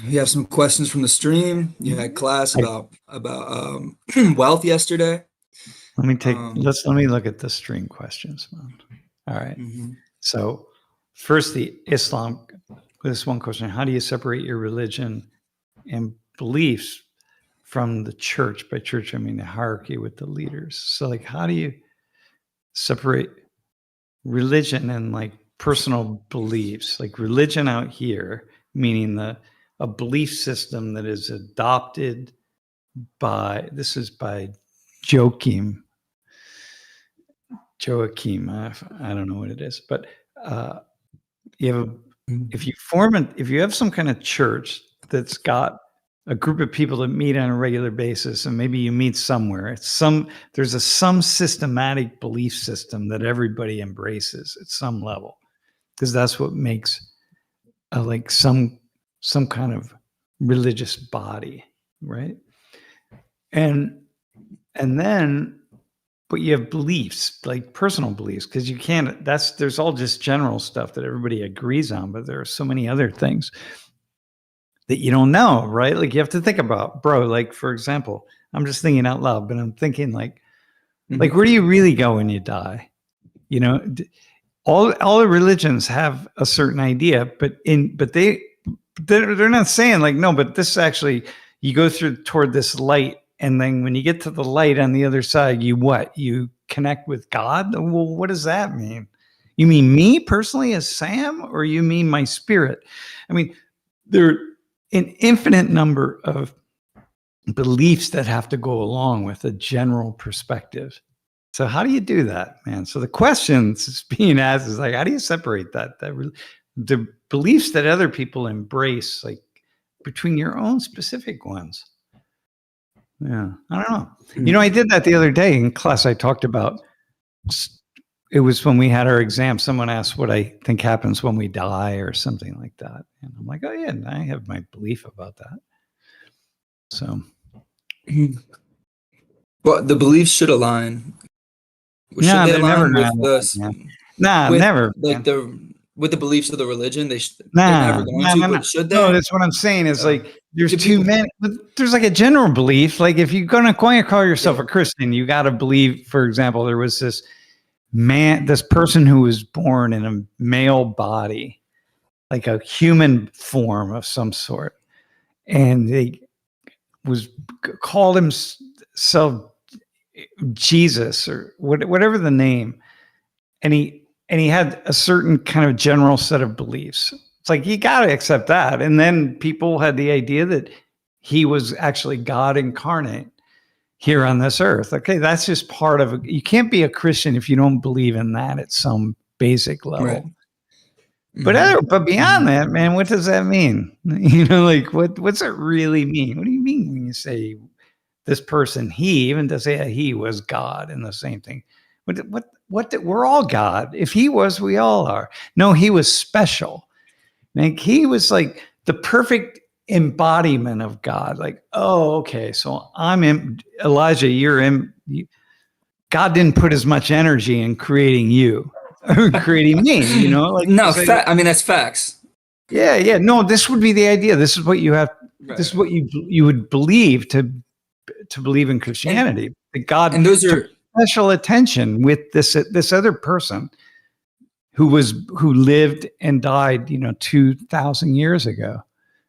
We have some questions from the stream. You had class about wealth yesterday. Let me look at the stream questions, man. All right. Mhm. So first, the Islam. This one question: how do you separate your religion and beliefs from the church? By church, I mean the hierarchy with the leaders. So, like, how do you separate religion and like personal beliefs? Like religion out here, meaning a belief system that is adopted by Joachim. I don't know what it is, but if you have some kind of church that's got a group of people that meet on a regular basis, and maybe you meet somewhere, there's some systematic belief system that everybody embraces at some level, because that's what makes like some kind of religious body, right? And then, but you have beliefs, like personal beliefs, because you can't, there's all just general stuff that everybody agrees on, but there are so many other things that you don't know, right? Like you have to think about, bro, like for example, I'm just thinking out loud, but I'm thinking like where do you really go when you die? You know, all the religions have a certain idea, but they're not saying like, no, but this actually, you go toward this light. And then when you get to the light on the other side, you connect with God? Well, what does that mean? You mean me personally as Sam, or you mean my spirit? I mean, there are an infinite number of beliefs that have to go along with a general perspective. So how do you do that, man? So the questions that's being asked is like, how do you separate the beliefs that other people embrace, like between your own specific ones? Yeah, I don't know. You know, I did that the other day in class. I talked about, it was when we had our exam. Someone asked what I think happens when we die or something like that. And I'm like, oh yeah, and I have my belief about that. So. Well, the beliefs should align. No, they're never with never. Like with the beliefs of the religion, they're never going to. But should they? No, that's what I'm saying. Is like there's too many. There's like a general belief. Like if you're going to call yourself a Christian, you got to believe. For example, there was this person who was born in a male body, like a human form of some sort, and they called himself Jesus or whatever the name, and he had a certain kind of general set of beliefs. It's like, you got to accept that. And then people had the idea that he was actually God incarnate here on this earth. Okay, that's just part of it. You can't be a Christian if you don't believe in that at some basic level. Right. But beyond that, man, what does that mean? You know, like what's it really mean? What do you mean when you say this person, he, even to say he was God in the same thing? We're all God. If he was, we all are. No, he was special. Like he was like the perfect embodiment of God. Like, oh, okay, so Elijah, God didn't put as much energy in creating you or creating me, you know? Like, no, I mean, that's facts. Yeah. No, this would be the idea. This is what you have. Right. This is what you would believe to believe in Christianity. That God and those are special attention with this other person who lived and died, 2,000 years ago,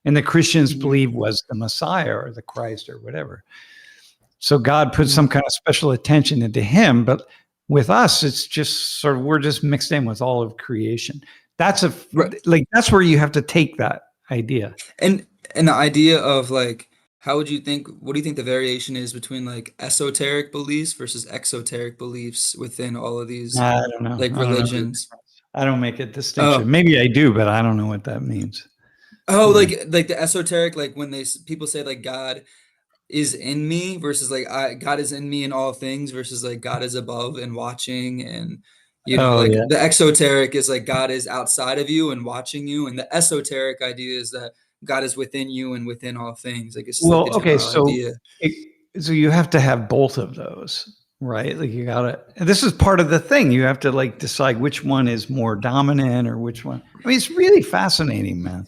and the Christians believe was the Messiah or the Christ or whatever. So God put some kind of special attention into him, but with us, it's just sort of, we're just mixed in with all of creation. That's that's where you have to take that idea. And the idea of like, what do you think the variation is between like esoteric beliefs versus exoteric beliefs within all of these I don't know. Like religions? I don't make a distinction. Maybe I do, but I don't know what that means. Oh, like the esoteric, like when people say like God is in me versus like God is in me in all things versus like God is above and watching, and the exoteric is like God is outside of you and watching you, and the esoteric idea is that God is within you and within all things. Like it's just like the general idea. So you have to have both of those, right? Like you gotta. This is part of the thing. You have to like decide which one is more dominant or which one. I mean, it's really fascinating, man.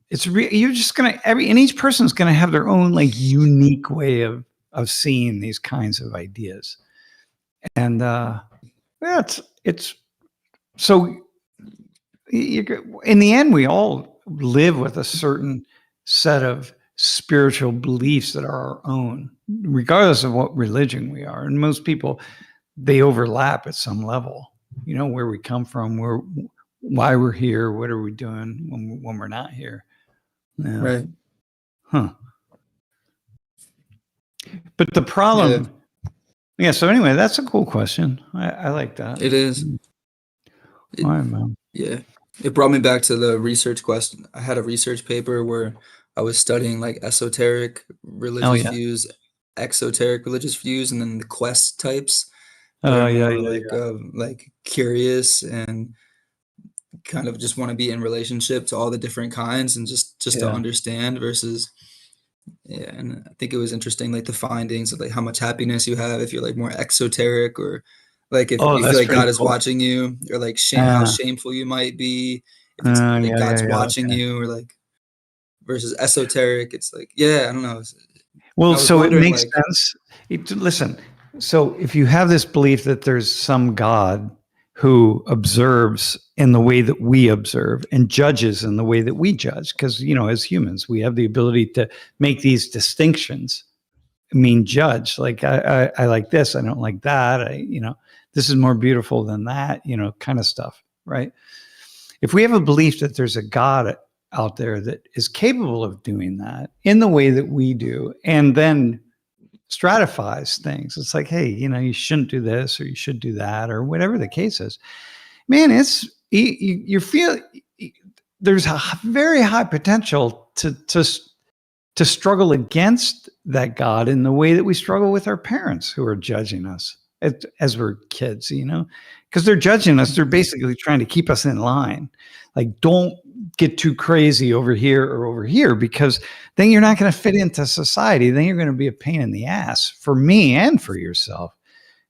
you're just gonna and each person's gonna have their own like unique way of seeing these kinds of ideas. And yeah, it's so in the end, we all live with a certain set of spiritual beliefs that are our own, regardless of what religion we are. And most people, they overlap at some level. You know, where we come from, why we're here, what are we doing when we're not here. Yeah. Right. Huh. But the problem, yeah. So anyway, that's a cool question. I like that. It is. All right, man. Yeah. It brought me back to the research question. I had a research paper where I was studying like esoteric religious views, exoteric religious views, and then the quest types that are more like curious and kind of just want to be in relationship to all the different kinds and just to understand versus and I think it was interesting like the findings of like how much happiness you have if you're like more exoteric or like if you feel like God is watching you or like how shameful you might be if it's like God's watching you or like versus esoteric it's like I don't know. Well, so it makes sense. Listen, so if you have this belief that there's some God who observes in the way that we observe and judges in the way that we judge, because, you know, as humans, we have the ability to make these distinctions. I mean, judge, like I like this, I don't like that. You know, this is more beautiful than that, you know, kind of stuff, right? If we have a belief that there's a God out there that is capable of doing that in the way that we do, and then stratifies things. It's like, hey, you know, you shouldn't do this or you should do that or whatever the case is. Man, it's you feel there's a very high potential to struggle against that God in the way that we struggle with our parents who are judging us as we're kids, you know, because they're judging us. They're basically trying to keep us in line. Like, don't get too crazy over here or over here, because then you're not going to fit into society. Then you're going to be a pain in the ass for me and for yourself.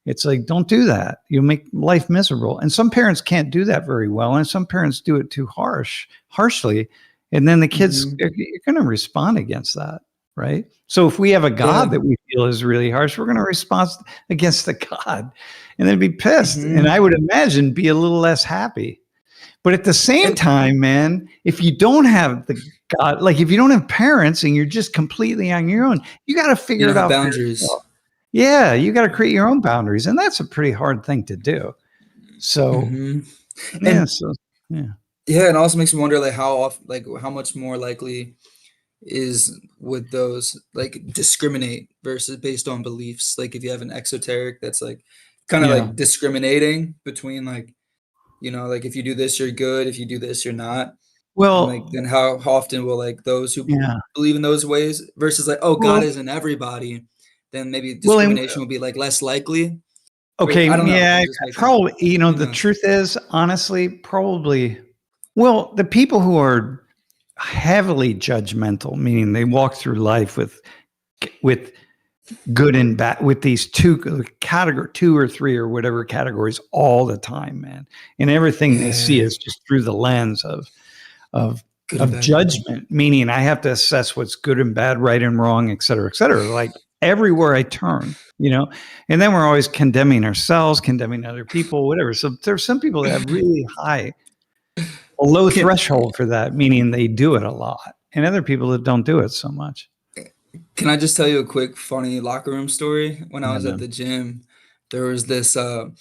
It's like, don't do that. You'll make life miserable. And some parents can't do that very well. And some parents do it too harshly. And then the kids are going to respond against that. Right. So if we have a God that we feel is really harsh, we're going to respond against the God and then be pissed. And I would imagine be a little less happy. But at the same time, man, if you don't have the God, like if you don't have parents and you're just completely on your own, you got to figure it out. Boundaries. Yeah, you got to create your own boundaries, and that's a pretty hard thing to do. So, and it also makes me wonder, like how much more likely is with those like discriminate versus based on beliefs. Like if you have an exoteric that's like kind of like discriminating between like, you know, like if you do this, you're good. If you do this, you're not. Well, and like then how often will like those who believe in those ways versus like, oh, God is in everybody, then maybe discrimination will be like less likely. Okay. I don't know. Probably, you know, the truth is, honestly, probably, well, the people who are heavily judgmental, meaning they walk through life with good and bad, with these two or three or whatever categories all the time, man. And everything they see is just through the lens of judgment, meaning I have to assess what's good and bad, right and wrong, et cetera, like everywhere I turn, you know, and then we're always condemning ourselves, condemning other people, whatever. So there's some people that have really a low threshold for that, meaning they do it a lot, and other people that don't do it so much. Can I just tell you a quick funny locker room story? When I was at the gym, there was this, I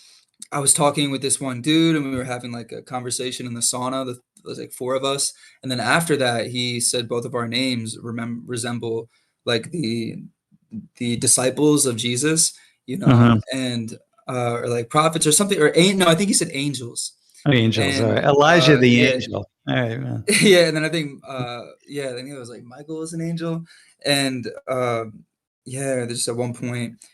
was talking with this one dude and we were having like a conversation in the sauna. There was like 4 of us. And then after that, he said both of our names resemble like the disciples of Jesus, you know, and or like prophets or something, or no, I think he said angels. Angels, all right. Elijah the angel. All right, man. Yeah, and then I think I think it was like Michael was an angel. And there's at one point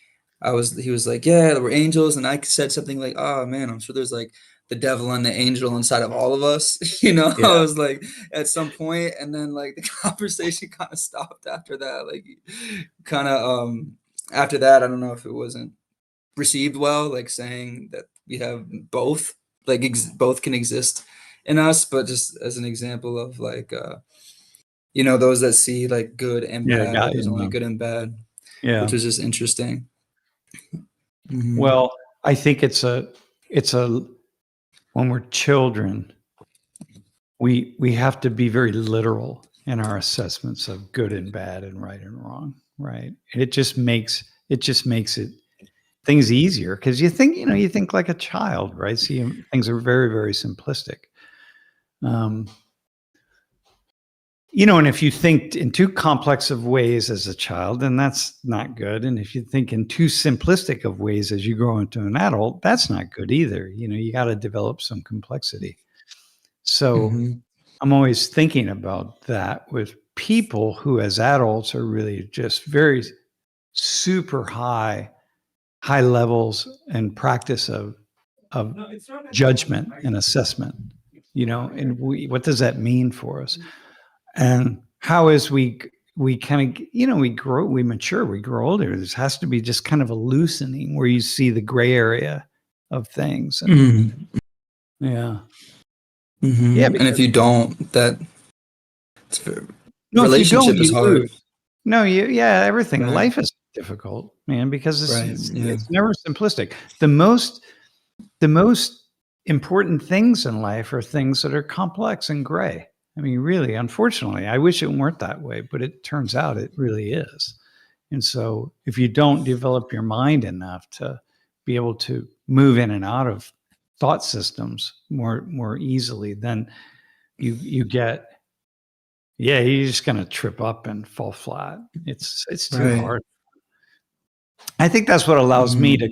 he was like, yeah, there were angels, and I said something like, oh man, I'm sure there's like the devil and the angel inside of all of us, you know. I was like at some point, and then like the conversation kind of stopped after that, like kind of after that, I don't know if it wasn't received well, like saying that we have both, like both can exist in us, but just as an example of like You know, those that see like good and Yeah, bad, or got there's only you. good and bad, Yeah. which is just interesting. Well, I think it's a when we're children, we have to be very literal in our assessments of good and bad and right and wrong, right? And it just makes it things easier because you think like a child, right? See, things are very, very simplistic. And if you think in too complex of ways as a child, then that's not good. And if you think in too simplistic of ways as you grow into an adult, that's not good either. You got to develop some complexity. So I'm always thinking about that with people who, as adults, are really just very super high levels and practice of judgment and assessment. And what does that mean for us? And how as we kind of we grow, we mature, we grow older, there has to be just kind of a loosening where you see the gray area of things. And yeah. Yeah, And if you don't, no, if you don't, relationship is you hard. lose. No, everything. Right. Life is difficult, man, because Right. Yeah. it's never simplistic. The most important things in life are things that are complex and gray. I mean, really, unfortunately, I wish it weren't that way, but it turns out it really is. And so if you don't develop your mind enough to be able to move in and out of thought systems more easily, then you get you're just going to trip up and fall flat. It's too hard. I think that's what allows me to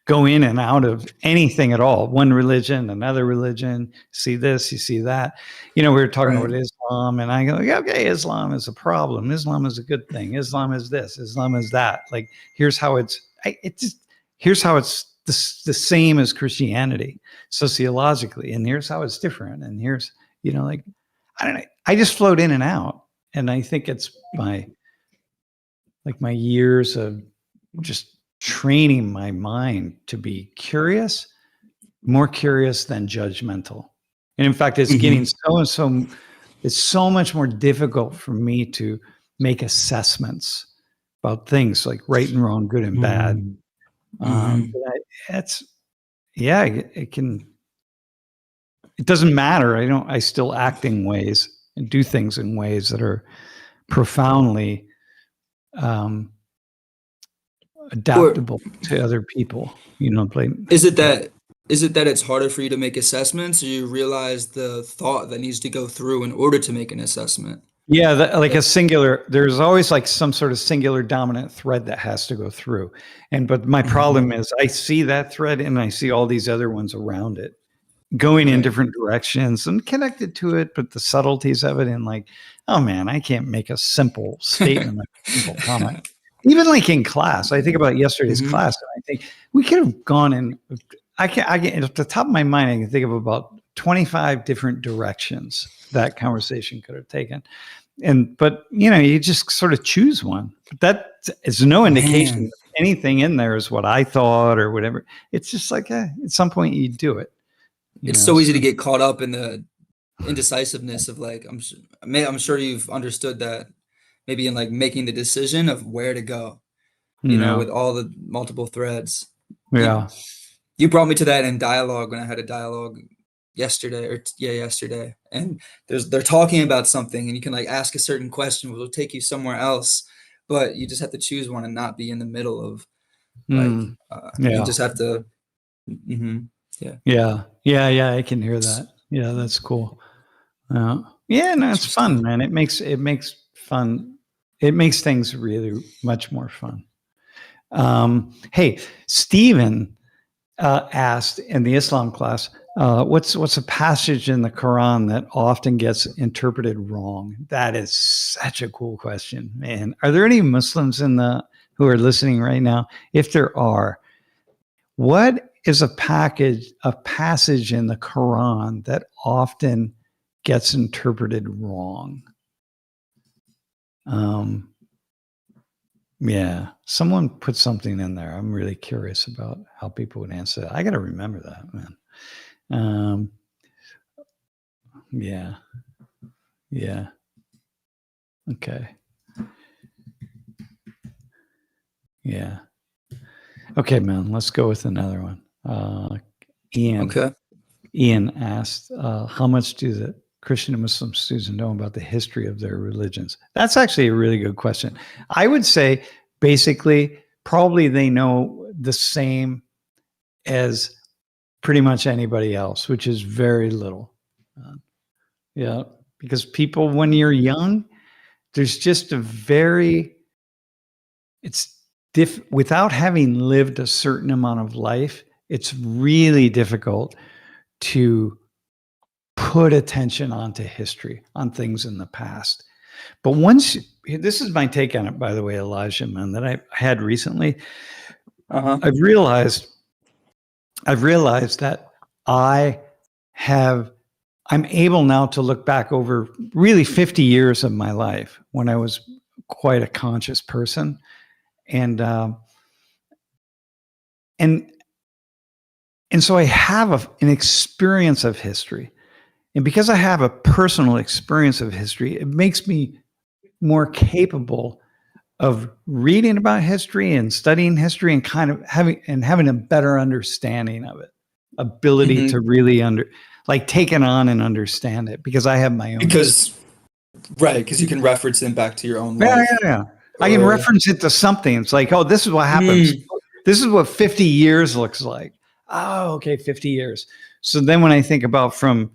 go in and out of anything at all. One religion, another religion, see this, you see that. We were talking about Islam, and I go, yeah, okay, Islam is a problem. Islam is a good thing. Islam is this. Islam is that. Like, here's how here's how it's the same as Christianity sociologically, and here's how it's different. And here's, like, I don't know. I just float in and out, and I think it's my years of just training my mind to be curious, more curious than judgmental. And in fact, it's getting it's so much more difficult for me to make assessments about things like right and wrong, good and bad. It doesn't matter. I still act in ways and do things in ways that are profoundly adaptable to other people. Is it that it's harder for you to make assessments, or you realize the thought that needs to go through in order to make an assessment? Yeah, there's always like some sort of singular dominant thread that has to go through. But my problem is I see that thread and I see all these other ones around it going in different directions and connected to it, but the subtleties of it, and like, oh man, I can't make a simple statement, a simple comment. Even like in class, I think about yesterday's class, and I think we could have gone in. I can at the top of my mind, I can think of about 25 different directions that conversation could have taken. But you just sort of choose one. But that is no indication that anything in there is what I thought or whatever. It's just like, at some point you do it. It's so easy to get caught up in the indecisiveness of like, I'm sure you've understood that maybe in like making the decision of where to go, with all the multiple threads. Yeah. You brought me to that in dialogue when I had a dialogue yesterday. And they're talking about something and you can like ask a certain question, which will take you somewhere else, but you just have to choose one and not be in the middle of like, you just have to, Yeah, I can hear that. Yeah, that's cool. No, it's fun, man. It makes things really much more fun. Hey, Stephen asked in the Islam class, what's a passage in the Quran that often gets interpreted wrong? That is such a cool question, man. Are there any Muslims who are listening right now? If there are, what is a passage in the Quran that often gets interpreted wrong? Yeah, someone put something in there. I'm really curious about how people would answer that. I got to remember that, man. Yeah. Okay. Yeah. Okay, man. Let's go with another one. Ian. Okay. Ian asked, how much do the Christian and Muslim students know about the history of their religions? That's actually a really good question. I would say basically probably they know the same as pretty much anybody else, which is very little. Yeah, because people, when you're young, there's just without having lived a certain amount of life, it's really difficult to put attention onto history, on things in the past. But this is my take on it, by the way, Elijah, man, that I had recently. I've realized that I'm able now to look back over really 50 years of my life when I was quite a conscious person. And so I have an experience of history. And because I have a personal experience of history, it makes me more capable of reading about history and studying history and kind of having a better understanding of it, ability to really take it on and understand it, because I have my own. Because you can reference it back to your own life. Yeah. I can reference it to something. It's like, oh, this is what happens. This is what 50 years looks like. Oh, okay, 50 years. So then when I think about from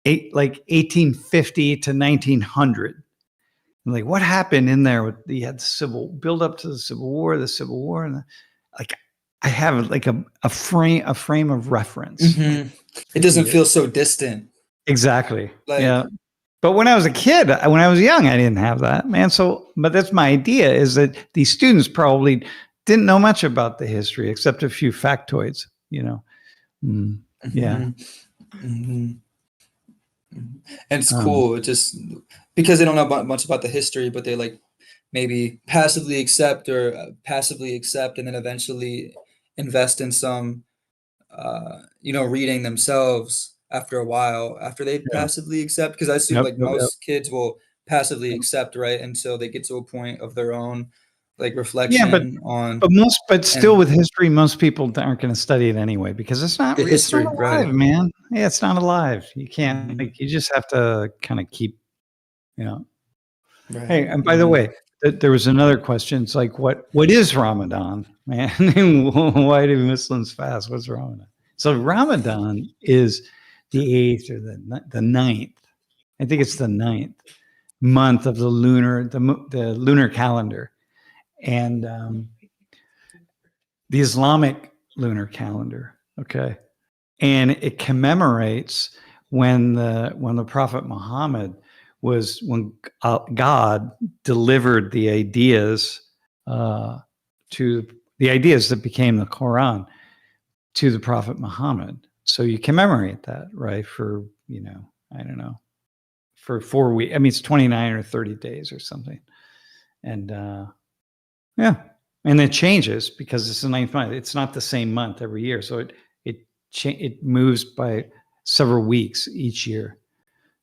1850 to 1900, I'm like, what happened in there? You had build up to the Civil War, and I have like a frame of reference. It doesn't feel so distant. Exactly. Yeah. But when I was a kid, when I was young, I didn't have that, man. But that's my idea, is that these students probably didn't know much about the history except a few factoids, Yeah. And it's cool. It just because they don't know much about the history, but they maybe passively accept and then eventually invest in some reading themselves after a while, after they passively accept, because I assume most kids will passively accept, right, until they get to a point of their own reflection on. But still with history, most people aren't going to study it anyway, because it's not history, alive, right, man. Yeah, it's not alive. You can't. You just have to kind of keep, Right. Hey, and by the way, there was another question. It's like, what is Ramadan, man? Why do Muslims fast? What's Ramadan? So Ramadan is the 8th or the 9th. I think it's the 9th month of the lunar calendar. And the Islamic lunar calendar, okay, and it commemorates when the Prophet Muhammad when God delivered the ideas that became the Quran to the Prophet Muhammad. So you commemorate that, right? For I don't know, for 4 weeks. I mean, it's 29 or 30 days or something, and yeah. And it changes because it's the 9th month. It's not the same month every year. So it moves by several weeks each year.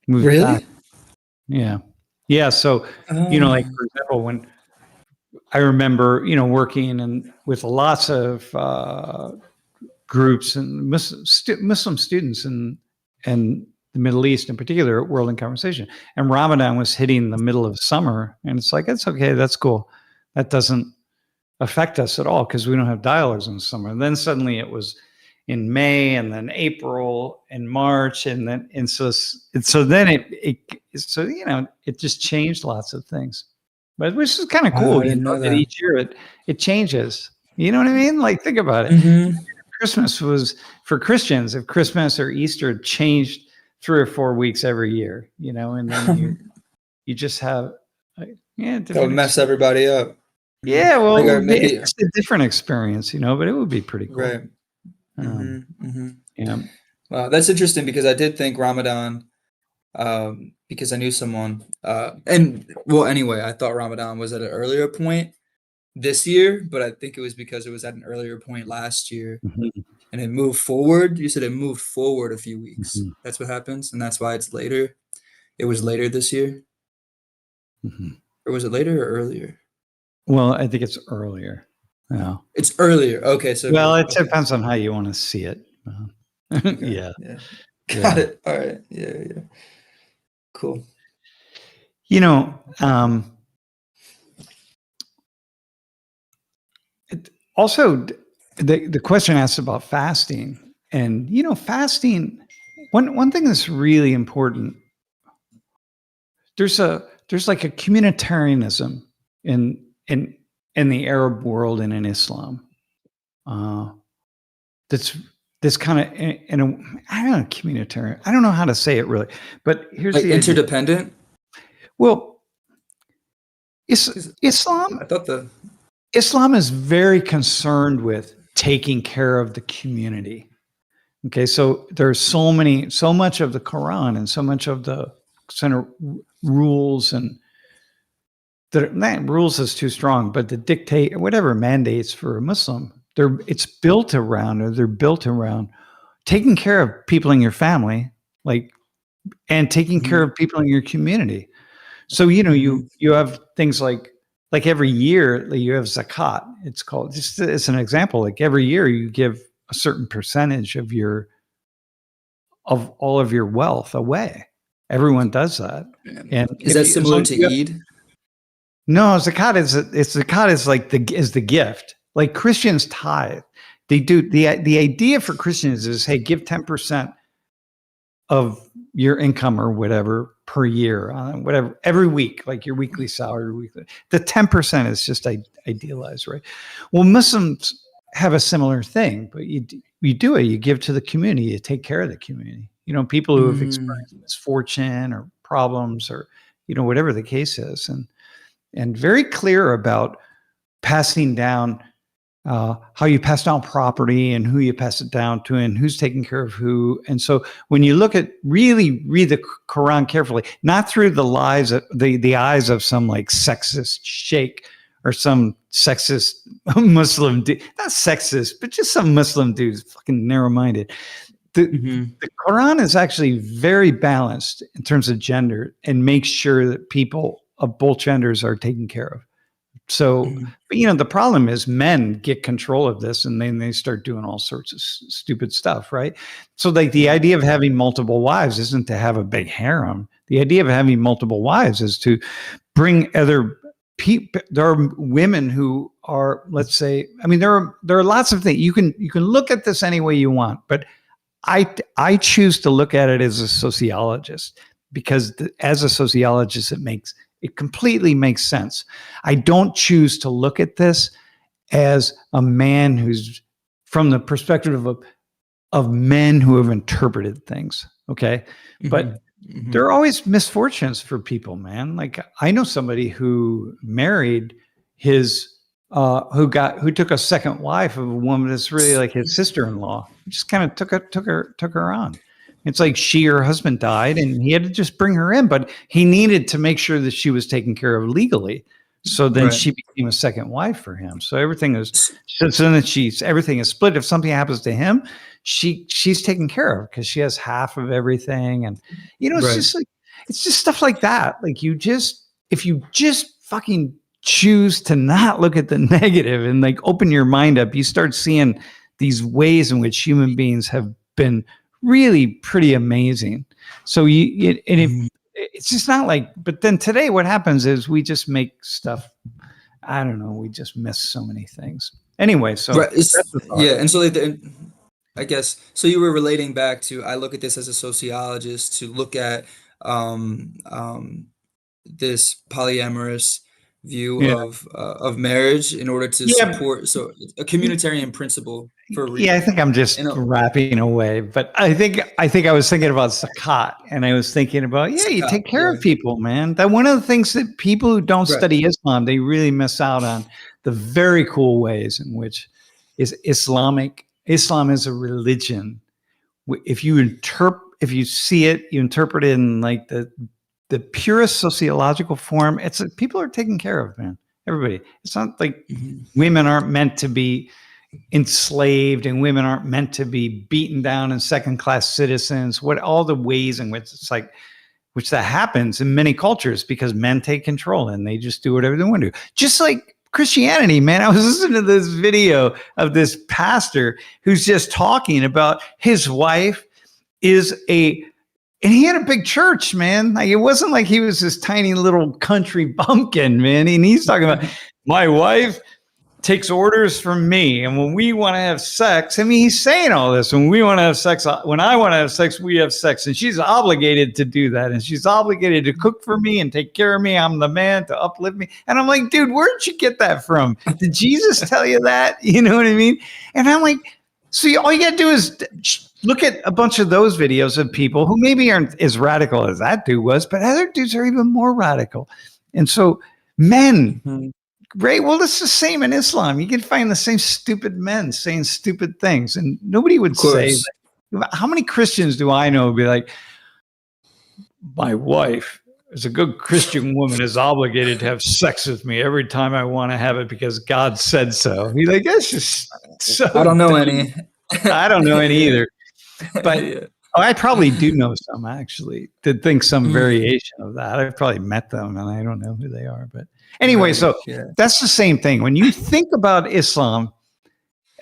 Really? Back. Yeah. Yeah. So, for example, when I remember, working with lots of groups and Muslim students and the Middle East in particular, at World in Conversation. And Ramadan was hitting the middle of summer. And it's like, it's okay. That's cool. That doesn't affect us at all because we don't have dialogues in the summer. And then suddenly it was in May, and then April and March, and then it just changed lots of things. But which is kind of cool, that each year it changes. You know what I mean? Like, think about it. Christmas was, for Christians, if Christmas or Easter changed 3 or 4 weeks every year, and then you just have it'll mess everybody up. Yeah, well, maybe it's a different experience, but it would be pretty cool. Right. Yeah. Wow, that's interesting, because I did think Ramadan, because I knew someone, anyway, I thought Ramadan was at an earlier point this year, but I think it was because it was at an earlier point last year, and it moved forward. You said it moved forward a few weeks. That's what happens, and that's why it's later. It was later this year. Or was it later or earlier? Well, I think it's earlier. No. It's earlier. Okay. So well, it depends on how you want to see it. okay. Yeah. Got it. All right. Yeah. Cool. You know, also the question asked about fasting, and you know, fasting. One thing that's really important. There's like a communitarianism in the Arab world and in Islam. That's this kind of in a, I don't know, communitarian. I don't know how to say it really, but here's like the interdependent. Idea. Well, Islam. I thought Islam is very concerned with taking care of the community. Okay, so there's so much of the Quran and so much of the center rules, and rules is too strong, but the dictate whatever mandates for a Muslim, they're built around taking care of people in your family, like, and taking care of people in your community. So you know, you have things like every year you have zakat. It's called, just as an example, like every year you give a certain percentage of all of your wealth away. Everyone does that. And is that similar to Eid? No, zakat is the gift. Like Christians tithe. They do the idea for Christians is, hey, give 10% of your income or whatever per year, whatever, every week, like your weekly salary. Weekly. The 10% is just idealized, right? Well, Muslims have a similar thing, but you do it. You give to the community. You take care of the community. You know, people who have experienced misfortune or problems, or you know, whatever the case is, and very clear about passing down, how you pass down property and who you pass it down to and who's taking care of who. And so when you really read the Quran carefully, not through the eyes of some like sexist sheikh or some sexist Muslim dude, not sexist, but just some Muslim dude's fucking narrow-minded. The Quran is actually very balanced in terms of gender and makes sure that people of both genders are taken care of. So, but, you know, the problem is men get control of this and then they start doing all sorts of stupid stuff, right? So like the idea of having multiple wives isn't to have a big harem. The idea of having multiple wives is to bring other people. There are women who are, let's say, I mean, there are lots of things. You can look at this any way you want, but I choose to look at it as a sociologist, because as a sociologist, it completely makes sense. I don't choose to look at this as a man who's from the perspective of men who have interpreted things. Okay. But there are always misfortunes for people, man. Like I know somebody who married who took a second wife of a woman that's really like his sister-in-law. Just kind of took her on. It's like her husband died and he had to just bring her in, but he needed to make sure that she was taken care of legally. So then she became a second wife for him. So everything is everything is split. If something happens to him, she's taken care of because she has half of everything. And you know, it's just stuff like that. Like if you just fucking choose to not look at the negative and like open your mind up, you start seeing these ways in which human beings have been really pretty amazing. So it's just not like, but then today what happens is we just make stuff, I don't know, we just miss so many things. Anyway, so and so I guess, so you were relating back to, I look at this as a sociologist to look at this polyamorous view of marriage in order to support, so a communitarian principle for I think I'm just wrapping away, but I think I was thinking about zakat, and I was thinking about you take care of people, man. That one of the things that people who don't study Islam, they really miss out on, the very cool ways in which Islam is a religion. If you see it, you interpret it in like the purest sociological form. It's people are taken care of, man. Everybody. It's not like women aren't meant to be enslaved and women aren't meant to be beaten down and second-class citizens. All the ways in which it's like which that happens in many cultures because men take control and they just do whatever they want to do. Just like Christianity, man. I was listening to this video of this pastor who's just talking about his wife and he had a big church, man. Like, it wasn't like he was this tiny little country bumpkin, man. And he's talking about, my wife takes orders from me. And when we want to have sex, I mean, he's saying all this. When we want to have sex, when I want to have sex, we have sex. And she's obligated to do that. And she's obligated to cook for me and take care of me. I'm the man to uplift me. And I'm like, dude, where'd you get that from? Did Jesus tell you that? You know what I mean? And I'm like, so all you got to do is look at a bunch of those videos of people who maybe aren't as radical as that dude was, but other dudes are even more radical. And so men, right? Well, it's the same in Islam. You can find the same stupid men saying stupid things, and nobody would say, how many Christians do I know be like, my wife as a good Christian woman is obligated to have sex with me every time I want to have it because God said so. He's like, that's just so I don't know any. I don't know any either. But I probably do know some, actually, that think some variation of that. I've probably met them and I don't know who they are. But anyway, so that's the same thing. When you think about Islam,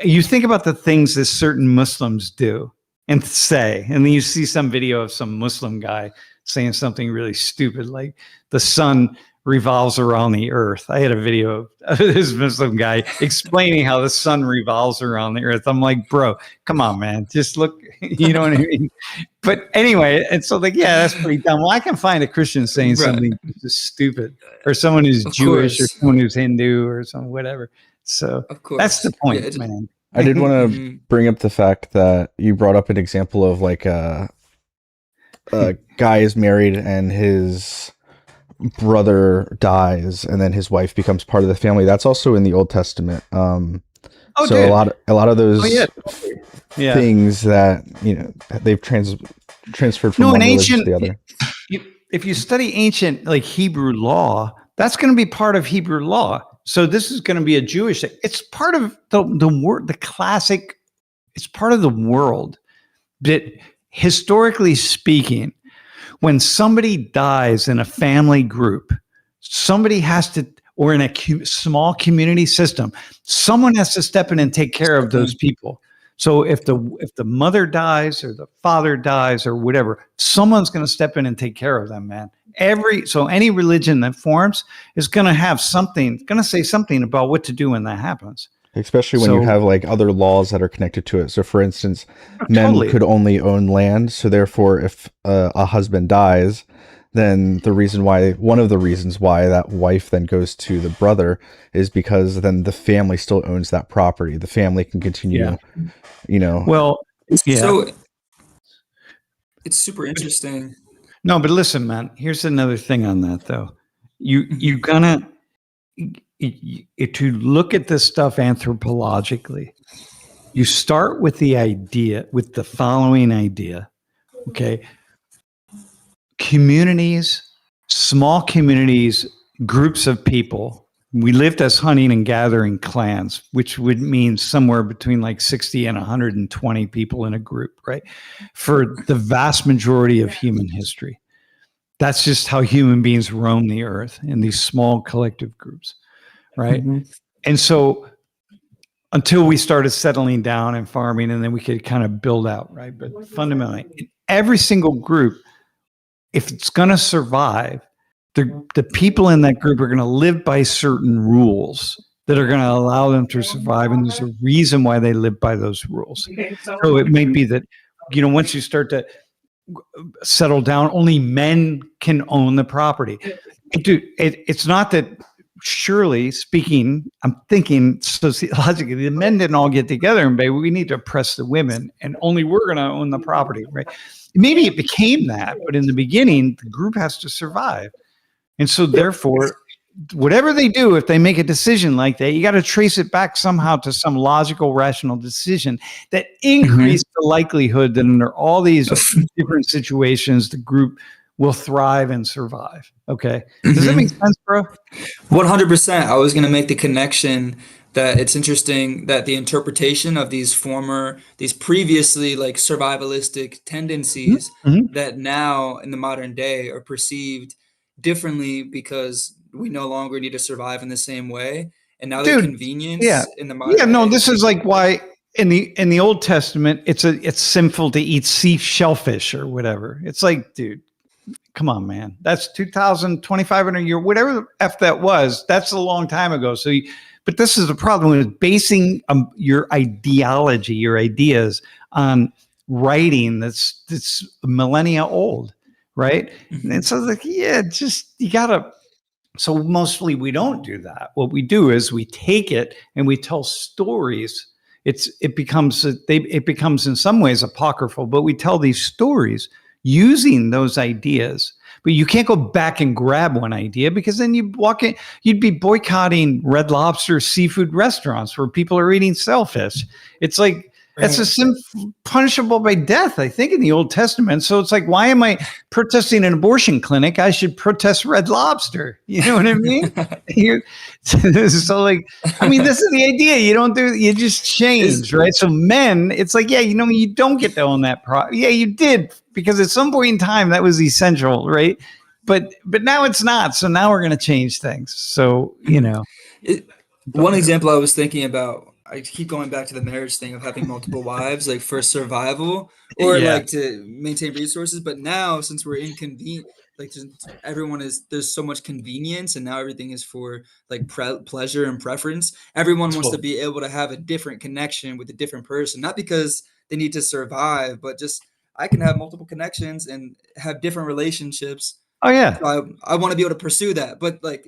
you think about the things that certain Muslims do and say, and then you see some video of some Muslim guy saying something really stupid, like the sun revolves around the earth. I had a video of this Muslim guy explaining how the sun revolves around the earth. I'm like, bro, come on, man. Just look, you know what I mean? But anyway, and so like, yeah, that's pretty dumb. Well, I can find a Christian saying something just stupid, or someone who's Jewish, or someone who's Hindu, or some whatever. So that's the point, man. I did want to bring up the fact that you brought up an example of like a guy is married and his brother dies and then his wife becomes part of the family. That's also in the Old Testament. So dude. a lot of those things that, you know, they've transferred from one religion to the other. If you study ancient like Hebrew law, that's going to be part of Hebrew law. So this is going to be a Jewish thing. It's part of the classic. It's part of the world that, historically speaking, when somebody dies in a family group, somebody has to, or in a small community system, someone has to step in and take care of those people. So if the mother dies or the father dies or whatever, someone's going to step in and take care of them, man. So any religion that forms is going to have something, going to say something about what to do when that happens. Especially when you have like other laws that are connected to it. So for instance, men could only own land. So therefore, if a husband dies, then one of the reasons why that wife then goes to the brother is because then the family still owns that property. The family can continue, you know. Well, so it's super interesting. No, but listen, man, here's another thing on that though. You're gonna, to look at this stuff anthropologically, you start with the following idea, okay? Communities, small communities, groups of people. We lived as hunting and gathering clans, which would mean somewhere between like 60 and 120 people in a group, right? For the vast majority of human history. That's just how human beings roam the earth, in these small collective groups, right? And so until we started settling down and farming, and then we could kind of build out, right? But fundamentally, in every single group, if it's going to survive, the people in that group are going to live by certain rules that are going to allow them to survive. And there's a reason why they live by those rules. So it may be that, you know, once you start to settle down, only men can own the property. Dude, it's not that, surely speaking, I'm thinking sociologically, the men didn't all get together and say, we need to oppress the women and only we're going to own the property, right? Maybe it became that, but in the beginning, the group has to survive. And so therefore, whatever they do, if they make a decision like that, you got to trace it back somehow to some logical, rational decision that increased the likelihood that under all these different situations, the group will thrive and survive. Okay. Does that make sense, bro? 100%. I was going to make the connection that it's interesting that the interpretation of these previously like survivalistic tendencies Mhm. that now in the modern day are perceived differently because we no longer need to survive in the same way. And now the Dude, yeah. convenience in the Yeah, modern no, day is this is being like why in the Old Testament it's sinful to eat sea shellfish or whatever. It's like, dude, come on, man. That's 2000, 2,500 year, whatever the F that was. That's a long time ago. So, but this is the problem with basing your ideology, your ideas on writing that's millennia old, right? And so, like, yeah, just you gotta. So mostly we don't do that. What we do is we take it and we tell stories. It becomes in some ways apocryphal, but we tell these stories using those ideas. But you can't go back and grab one idea because then you'd be boycotting Red Lobster seafood restaurants where people are eating shellfish. It's like that's a sin punishable by death, I think, in the Old Testament. So it's like, why am I protesting an abortion clinic? I should protest Red Lobster. You know what I mean? So like, I mean, this is the idea. You just change, right? So men, it's like, yeah, you don't get to own that yeah, you did, because at some point in time that was essential, right? But now it's not. So now we're going to change things. So, one example I was thinking about, I keep going back to the marriage thing of having multiple wives, like for survival or like to maintain resources. But now, since we're inconvenient, like there's so much convenience, and now everything is for like pleasure and preference. Everyone wants to be able to have a different connection with a different person, not because they need to survive, but just I can have multiple connections and have different relationships. Oh yeah. So I want to be able to pursue that, but like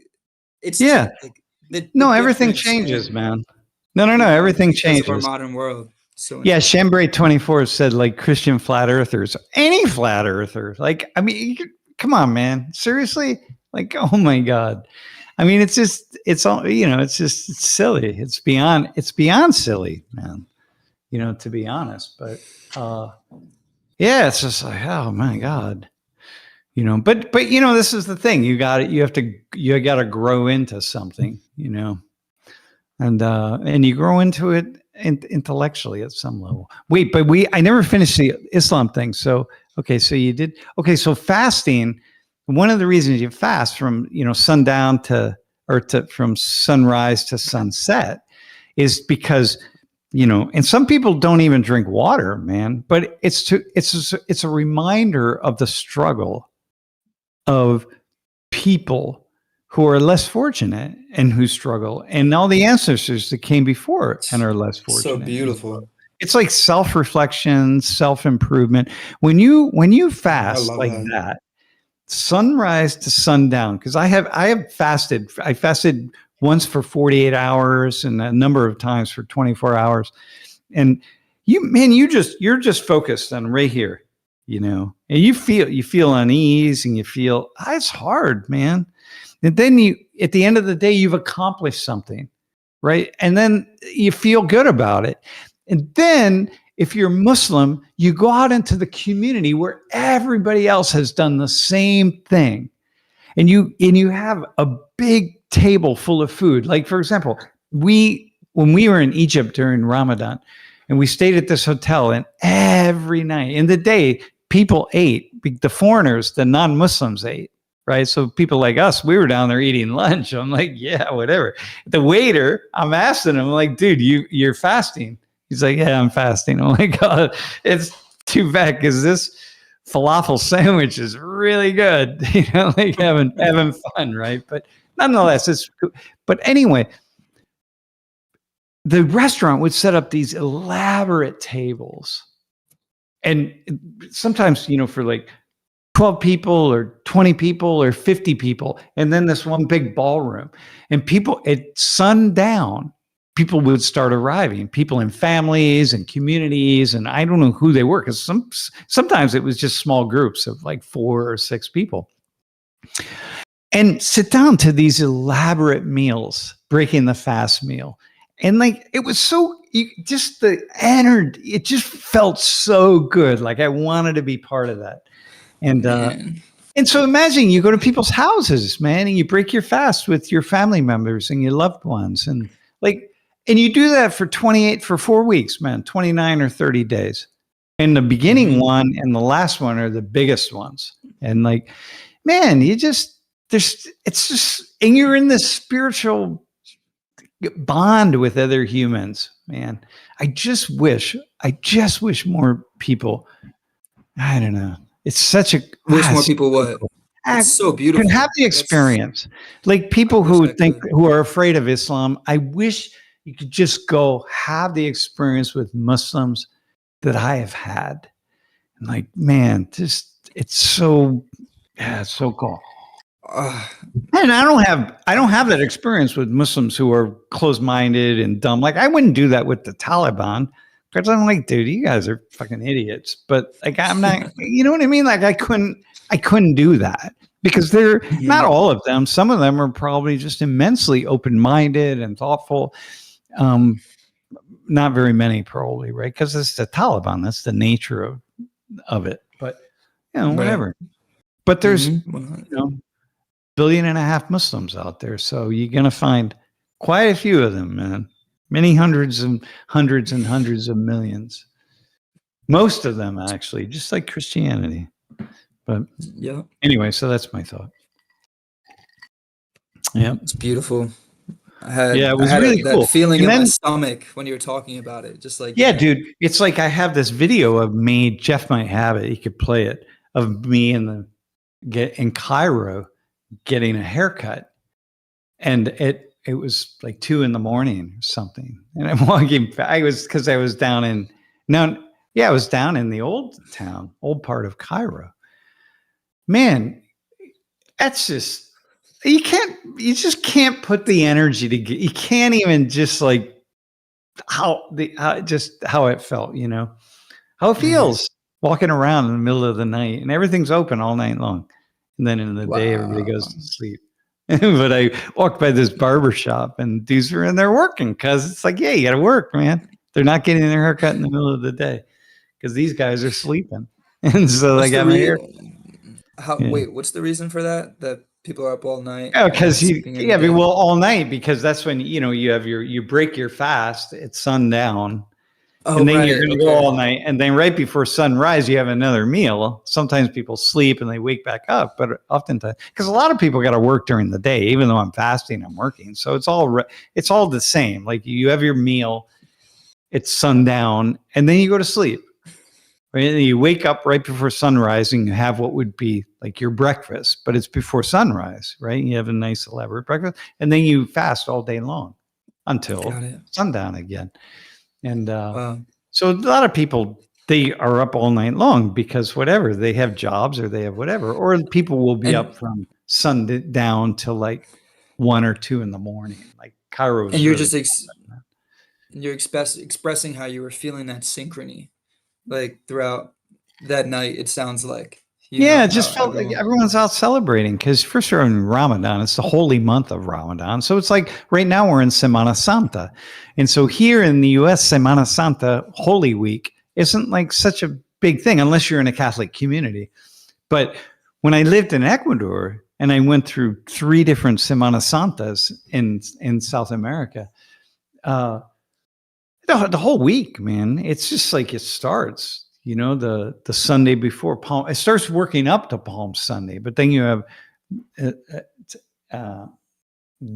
it's everything changes, man. No, everything changes because of our modern world. So yeah, Chambray 24 said like Christian flat earthers, any flat earther. Like, I mean, come on, man, seriously. Like, oh my God. I mean, it's silly. It's beyond silly, man. To be honest, but yeah, it's just like, oh my God. But this is the thing. You got to grow into something, and you grow into it intellectually at some level. Wait, but I never finished the Islam thing. So, okay. So you did. Okay. So fasting, one of the reasons you fast from, sundown from sunrise to sunset is because, and some people don't even drink water, man, but it's a reminder of the struggle of people who are less fortunate and who struggle, and all the ancestors that came before and are less fortunate. So beautiful. It's like self-reflection, self-improvement. When you fast like that, sunrise to sundown, because I have fasted. I fasted once for 48 hours and a number of times for 24 hours. And you're just focused on right here. And you feel unease and you feel it's hard, man. And then at the end of the day, you've accomplished something, right? And then you feel good about it. And then if you're Muslim, you go out into the community where everybody else has done the same thing. And you have a big table full of food. Like, for example, when we were in Egypt during Ramadan, and we stayed at this hotel, and every night in the day, people ate. The foreigners, the non-Muslims ate, right? So people like us, we were down there eating lunch. I'm like, yeah, whatever. The waiter, I'm asking him, like, dude, you're fasting? He's like, yeah, I'm fasting. I'm like, God, it's too bad because this falafel sandwich is really good. Like having fun, right? But nonetheless, it's cool. But anyway, the restaurant would set up these elaborate tables. And sometimes, for like 12 people or 20 people or 50 people, and then this one big ballroom. And people at sundown, people would start arriving, people in families and communities, and I don't know who they were, because sometimes it was just small groups of like 4 or 6 people. And sit down to these elaborate meals, breaking the fast meal. And like, it was just the energy, it just felt so good. Like I wanted to be part of that. And so imagine you go to people's houses, man, and you break your fast with your family members and your loved ones. And like, And you do that for 4 weeks, man, 29 or 30 days. And the beginning one and the last one are the biggest ones. And like, man, it's just, and you're in this spiritual bond with other humans, man. I just wish more people, I don't know. It's such a, wish more people what? It's so beautiful. Can have the experience. Like people who are afraid of Islam, I wish you could just go have the experience with Muslims that I have had. And like, man, it's so cool. And I don't have that experience with Muslims who are closed-minded and dumb. Like I wouldn't do that with the Taliban because I'm like, dude, you guys are fucking idiots. But like, I'm not, you know what I mean? Like I couldn't do that because they're not all of them. Some of them are probably just immensely open-minded and thoughtful. Not very many probably, right? Because it's the Taliban. That's the nature of it. But you know, whatever. But there's 1.5 billion Muslims out there, so you're gonna find quite a few of them, man. Many hundreds and hundreds and hundreds of millions. Most of them actually, just like Christianity. But anyway, so that's my thought. Yeah, it's beautiful. It was really cool. That feeling in my stomach when you were talking about it, just like dude. It's like I have this video of me. Jeff might have it. He could play it of me in Cairo getting a haircut, and it was like 2 a.m. or something. And I'm walking. I was down in I was down in the old part of Cairo. Man, that's just. You just can't put the energy to get, you can't even just like how it felt, you know, how it feels walking around in the middle of the night and everything's open all night long. And then in the day, everybody goes to sleep. But I walked by this barber shop and dudes are in there working because it's like, yeah, you got to work, man. They're not getting their haircut in the middle of the day because these guys are sleeping. And so they got my hair. Wait, what's the reason for that? That people are up all night? Oh, because all night, because that's when you break your fast at sundown, and then you're going to go all night, and then right before sunrise you have another meal. Sometimes people sleep and they wake back up, but oftentimes, because a lot of people got to work during the day, even though I'm fasting, I'm working, so it's all the same. Like you have your meal, it's sundown, and then you go to sleep. And you wake up right before sunrise and you have what would be like your breakfast, but it's before sunrise, right? You have a nice elaborate breakfast and then you fast all day long until sundown again. And so a lot of people, they are up all night long because whatever, they have jobs or they have whatever, or people will be up from sundown till like 1 or 2 in the morning, like Cairo. And you're you're expressing how you were feeling that synchrony. Like throughout that night, it sounds like. It just felt like everyone's out celebrating because for sure in Ramadan, it's the holy month of Ramadan. So it's like right now we're in Semana Santa. And so here in the US, Semana Santa, Holy Week, isn't like such a big thing unless you're in a Catholic community. But when I lived in Ecuador and I went through 3 different Semana Santas in South America, the whole week, man, it's just like it starts, you know, the Sunday before Palm. It starts working up to Palm Sunday, but then you have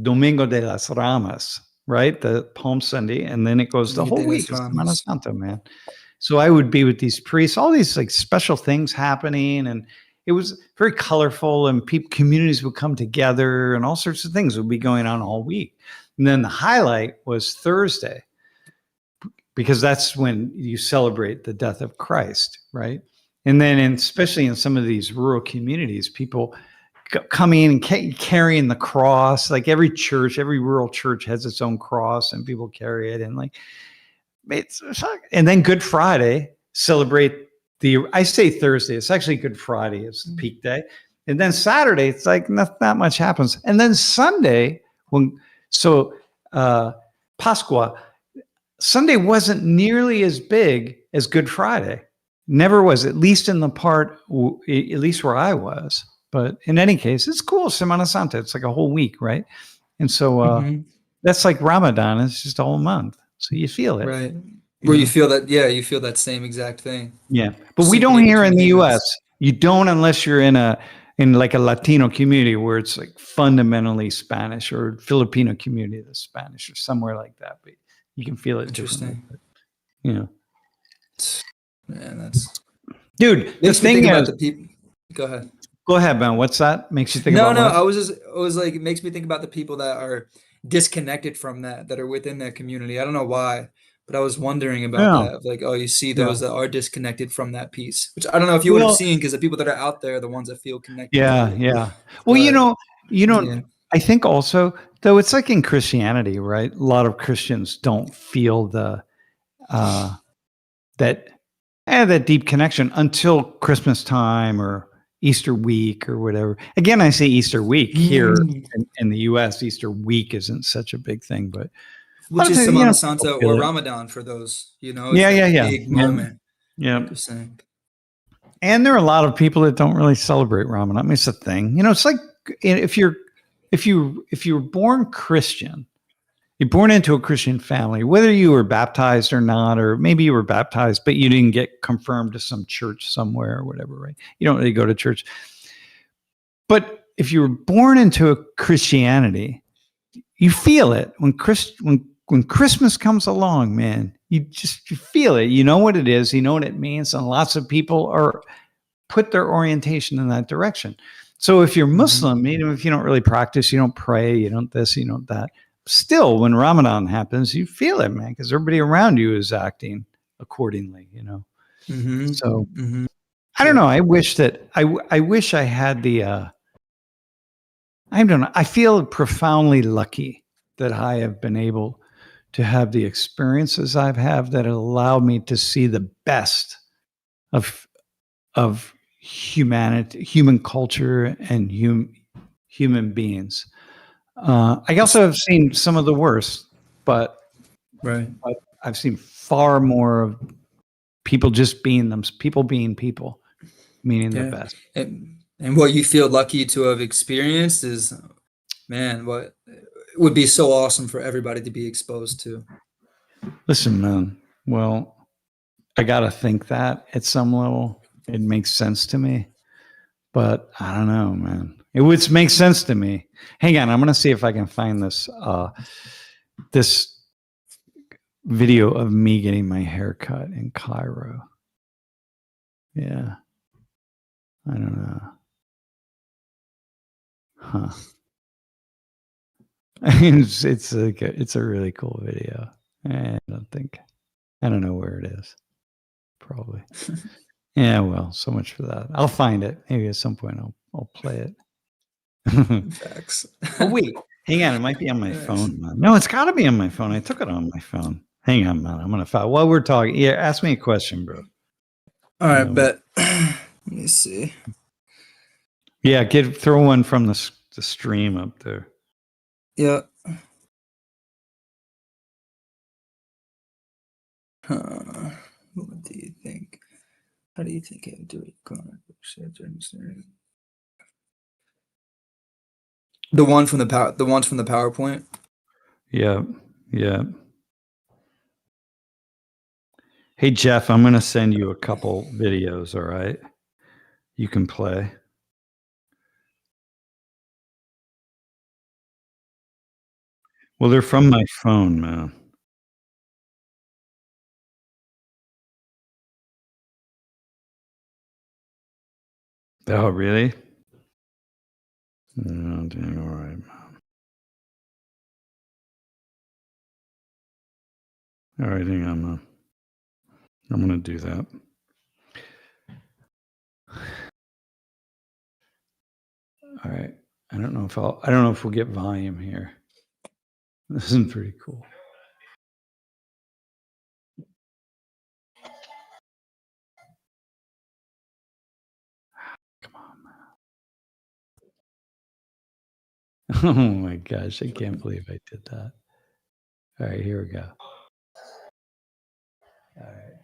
Domingo de las Ramas, right? The Palm Sunday, and then it goes the whole week. Semana Santa, man. So I would be with these priests, all these like special things happening, and it was very colorful, and communities would come together, and all sorts of things would be going on all week. And then the highlight was Thursday, because that's when you celebrate the death of Christ, right? And then especially in some of these rural communities, people come in and carrying the cross. Like every rural church has its own cross and people carry it. And like, and then Good Friday, celebrate I say Thursday, it's actually Good Friday. It's the peak day. And then Saturday, it's like not much happens. And then Sunday, Pascua, Sunday wasn't nearly as big as Good Friday. Never was, at least at least where I was. But in any case, it's cool. Semana Santa. It's like a whole week, right? And so that's like Ramadan. It's just a whole month, so you feel it. Right. Where you feel that, yeah, you feel that same exact thing. Yeah, but we don't Synchrony here in between the humans. U.S. You don't unless you're in like a Latino community where it's like fundamentally Spanish, or Filipino community that's Spanish, or somewhere like that. But you can feel it differently. Interesting. You know, Man, that's dude. The makes me thing think about is, the people. Go ahead. go ahead, man. What's that? Makes you think No, about no, what? I was like, it makes me think about the people that are disconnected from that are within that community. I don't know why, but I was wondering about Yeah, that. Like, oh, you see yeah. those that are disconnected from that piece, which I don't know if you would have Well, seen, because the people that are out there are the ones that feel connected to yeah, it. yeah. Well, But you know. yeah, I think also, though, it's like in Christianity, right? A lot of Christians don't feel the that that deep connection until Christmas time or Easter week or whatever. Again, I say Easter week here in the U.S. Easter week isn't such a big thing, but a lot which of is times, Semana people Santa feel or it. Ramadan for those, it's Yeah, yeah, that yeah, big yeah, moment. yeah. Just saying. And there are a lot of people that don't really celebrate Ramadan. I mean, it's a thing. It's like if you were born Christian. You're born into a Christian family, whether you were baptized or not, or maybe you were baptized, but you didn't get confirmed to some church somewhere or whatever, right? You don't really go to church. But if you were born into a Christianity, you feel it when Christmas comes along, man. You feel it. You know what it is. You know what it means, and lots of people are put their orientation in that direction. So if you're Muslim, even if you don't really practice, you don't pray, you don't this, you don't that. Still, when Ramadan happens, you feel it, man, because everybody around you is acting accordingly, So I don't know. I wish that I wish I had the. I don't know. I feel profoundly lucky that I have been able to have the experiences I've had that allow me to see the best of humanity, human culture, and human beings. I also have seen some of the worst, but I've seen far more of people just being them, people being people, meaning the best. And what you feel lucky to have experienced is, man, what would be so awesome for everybody to be exposed to. Listen, man. Well, I got to think that at some level it makes sense to me, but I don't know, man. It would make sense to me. Hang on, I'm going to see if I can find this this video of me getting my hair cut in Cairo. Yeah. I don't know. Huh. It's a really cool video. I don't know where it is. Probably. Yeah, well, so much for that. I'll find it. Maybe at some point I'll play it. Facts. Oh, wait. Hang on. It might be on my phone, man. No, it's got to be on my phone. I took it on my phone. Hang on, man. I'm going to find while we're talking. Yeah, ask me a question, bro. All right, bet. Let me see. Yeah, throw one from the stream up there. Yeah. What do you think? How do you think I would do it? The ones from the PowerPoint. Yeah, yeah. Hey Jeff, I'm going to send you a couple videos. All right, you can play. Well, they're from my phone, man. Oh, really? Oh, dang, all right, man. All right, hang on, man. I'm going to do that. All right. I don't know if we'll get volume here. This is pretty cool. Come on, man. Oh my gosh, I can't believe I did that. All right, here we go. All right.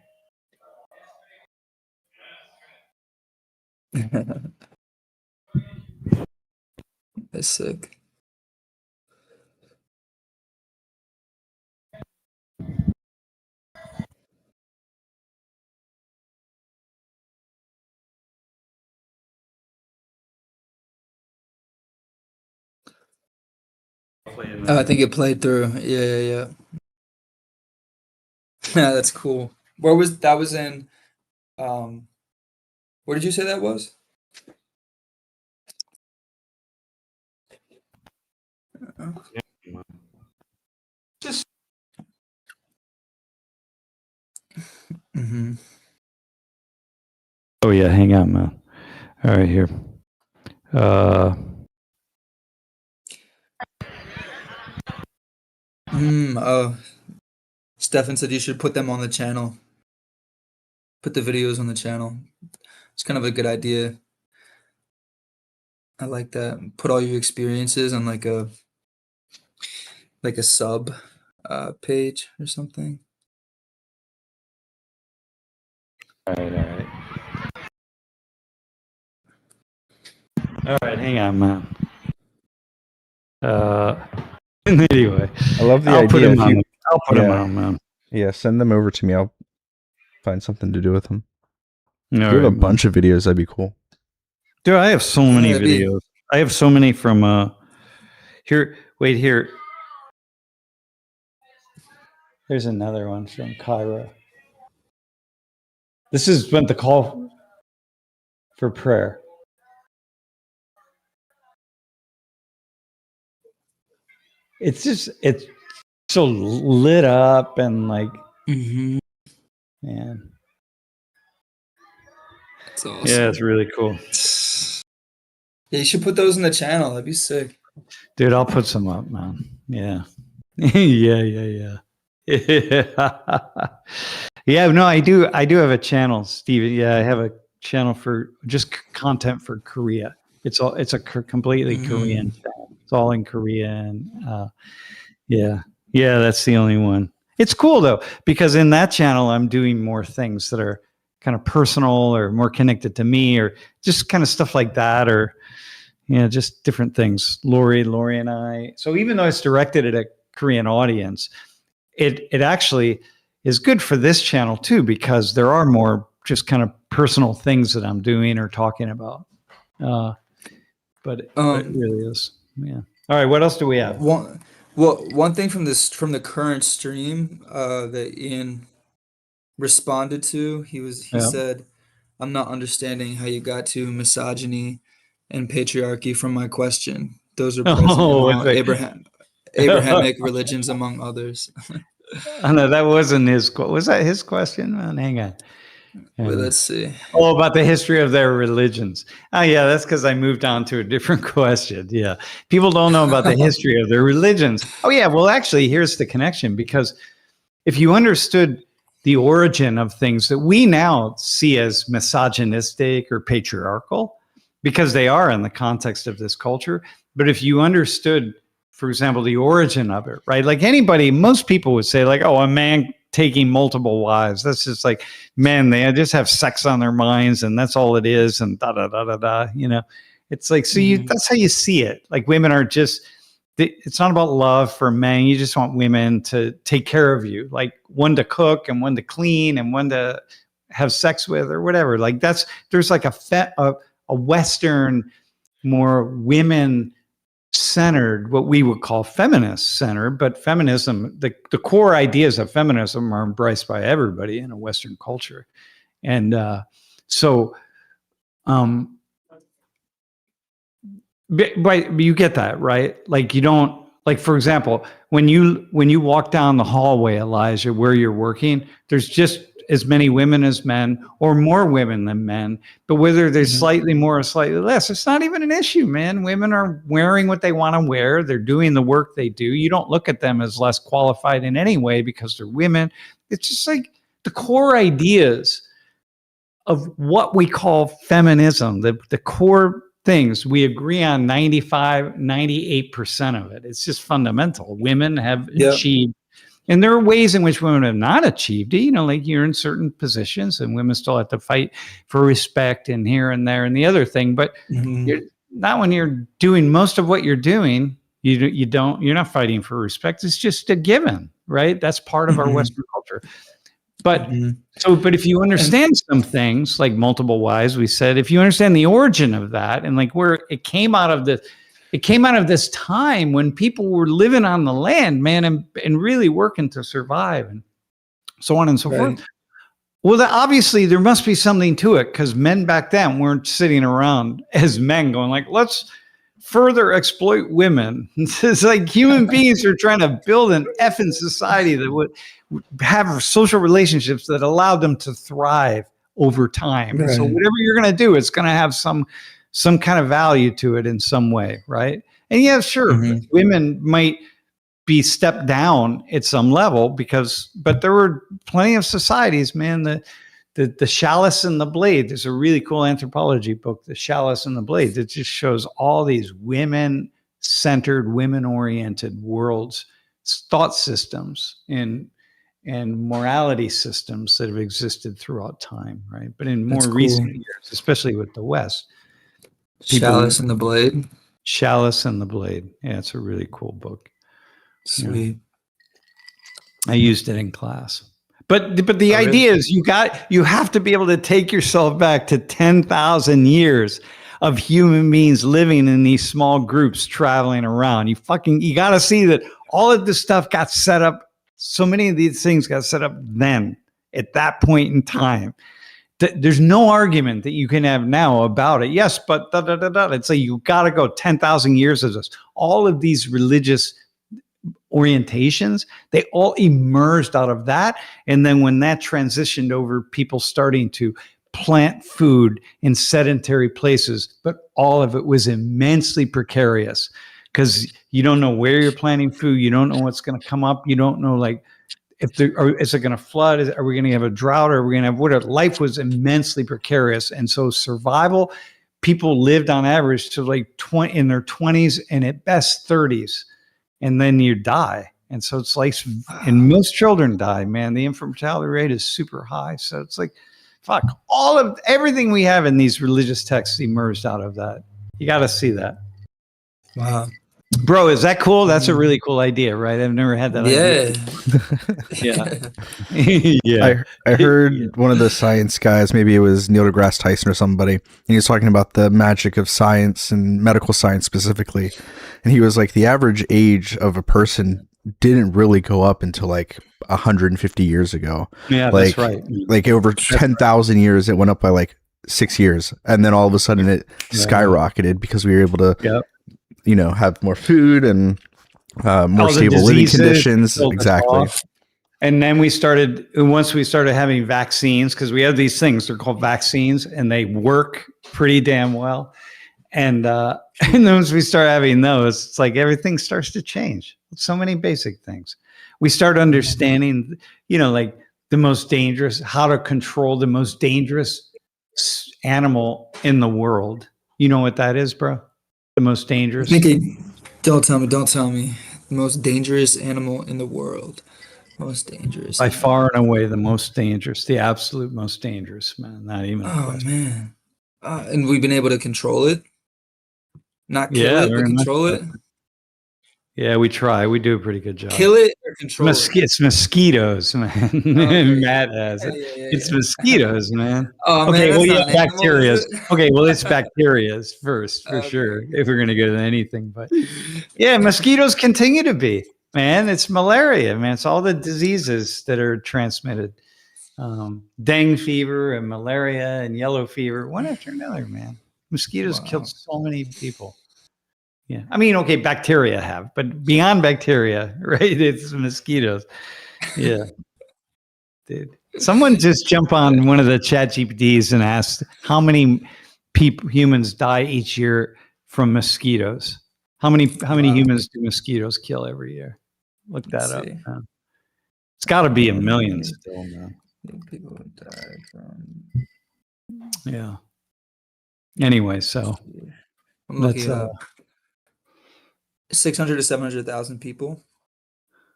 That's sick. played. I think it played through. Yeah. Yeah, that's cool. Where was that? Was in. Where did you say that was? Just. Mm-hmm. Oh yeah, hang on, man. All right, here. Oh, Stefan said you should put them on the channel. Put the videos on the channel. It's kind of a good idea. I like that. Put all your experiences on like a sub page or something. All right, hang on, man. Anyway, I love the I'll idea. put him on. I'll put him on, man. Yeah, send them over to me. I'll find something to do with them. If you have a bunch of videos, that'd be cool. Dude, I have so many videos. I have so many from here. Wait, here. There's another one from Cairo. This is when the call for prayer. It's so lit up and like, man. That's awesome. Yeah, it's really cool. Yeah, you should put those in the channel. That'd be sick. Dude, I'll put some up, man. Yeah. Yeah. Yeah, no, I do have a channel, Steven. Yeah, I have a channel for just content for Korea. It's a completely Korean channel. It's all in Korean. Yeah, that's the only one. It's cool though, because in that channel, I'm doing more things that are kind of personal or more connected to me, or just kind of stuff like that, or just different things. Lori and I. So even though it's directed at a Korean audience, it actually is good for this channel too, because there are more just kind of personal things that I'm doing or talking about. But it really is. Yeah. All right. What else do we have? One thing from the current stream that Ian responded to, he said, "I'm not understanding how you got to misogyny and patriarchy from my question. Those are present in all Abrahamic religions, among others." Oh, no, that wasn't his. Was that his question? Hang on. Well, let's see. Oh, about the history of their religions. Oh, yeah, that's because I moved on to a different question. Yeah, people don't know about the history of their religions. Oh, yeah. Well, actually, here's the connection, because if you understood the origin of things that we now see as misogynistic or patriarchal, because they are in the context of this culture, but if you understood, for example, the origin of it, right? Like most people would say like, oh, a man taking multiple wives, that's just like men, they just have sex on their minds and that's all it is, and it's like, so that's how you see it. Like women are just, it's not about love for men. You just want women to take care of you, like one to cook and one to clean and one to have sex with or whatever. Like there's like a Western, more women centered, what we would call feminist centered, but feminism, the core ideas of feminism are embraced by everybody in a Western culture. And but you get that, right? Like you don't, like, for example, when you walk down the hallway, Elijah, where you're working, there's just as many women as men, or more women than men. But whether there's slightly more or slightly less, it's not even an issue, man. Women are wearing what they want to wear. They're doing the work they do. You don't look at them as less qualified in any way because they're women. It's just like the core ideas of what we call feminism, the core things, we agree on 98% of it. It's just fundamental. Women have achieved, and there are ways in which women have not achieved it. Like you're in certain positions and women still have to fight for respect and here and there and the other thing, but you're not, when you're doing most of what you're doing, you're not fighting for respect. It's just a given, right? That's part of our Western culture. But but if you understand some things like multiple wives, we said, if you understand the origin of that and like where it came out of it came out of this time when people were living on the land, man, and really working to survive and so on and so forth. Well, obviously there must be something to it, because men back then weren't sitting around as men going like, let's further exploit women. It's like human beings are trying to build an effing society that would have social relationships that allowed them to thrive over time. Right. So whatever you're going to do, it's going to have some kind of value to it in some way, right? And yeah, sure, women might be stepped down at some level but there were plenty of societies, man. The chalice and the blade. There's a really cool anthropology book, The Chalice and the Blade, that just shows all these women-centered, women-oriented worlds, thought systems, and morality systems that have existed throughout time, right? But in more recent years, especially with the West. Chalice and the Blade. Chalice and the Blade. Yeah, it's a really cool book. Sweet. I used it in class. But the idea is you have to be able to take yourself back to 10,000 years of human beings living in these small groups traveling around. You got to see that all of this stuff got set up. So many of these things got set up then at that point in time. There's no argument that you can have now about it. Yes, but It's like you got to go 10,000 years of this. All of these religious orientations, they all emerged out of that. And then when that transitioned over, people starting to plant food in sedentary places, but all of it was immensely precarious, because you don't know where you're planting food. You don't know what's going to come up. You don't know, like, is it going to flood? Are we going to have a drought? Are we going to have whatever? Life was immensely precarious. And so survival, people lived on average to like in their 20s and at best 30s. And then you die. And so it's like, and most children die, man. The infant mortality rate is super high. So it's like, fuck, everything we have in these religious texts emerged out of that. You got to see that. Wow. Bro, is that cool? That's a really cool idea, right? I've never had that idea. Yeah. I heard one of the science guys, maybe it was Neil deGrasse Tyson or somebody, and he was talking about the magic of science and medical science specifically. And he was like, the average age of a person didn't really go up until like 150 years ago. Yeah, like, that's right. Like over 10,000 years, it went up by like 6 years. And then all of a sudden it skyrocketed because we were able to, have more food and more stable living conditions. Exactly. And then once we started having vaccines, because we have these things, they're called vaccines, and they work pretty damn well. And then once we start having those, it's like everything starts to change. So many basic things. We start understanding, like the most dangerous, how to control the most dangerous animal in the world. You know what that is, bro? The most dangerous. Don't tell me. The most dangerous animal in the world. Most dangerous. By far and away, the most dangerous. The absolute most dangerous, man. Not even a question. Man. And we've been able to control it. Not kill it, but control it. Yeah, we try. We do a pretty good job. Kill it or control it? It's mosquitoes, man. Matt has it. It's mosquitoes, man. Oh, okay, man, well, bacteria. Okay, well, it's bacteria first, for sure, if we're going to go to anything. But yeah, mosquitoes continue to be, man. It's malaria, man. It's all the diseases that are transmitted. Dengue fever and malaria and yellow fever, one after another, man. Mosquitoes killed so many people. Yeah. I mean, okay, bacteria have, but beyond bacteria, right? It's mosquitoes. Yeah. Dude. Someone just jump on one of the chat GPTs and ask how many humans die each year from mosquitoes. How many humans do mosquitoes kill every year? Look that up. It's got to be a million still, man. People die from. Yeah. Anyway, so I'm looking up 600 to 700,000 people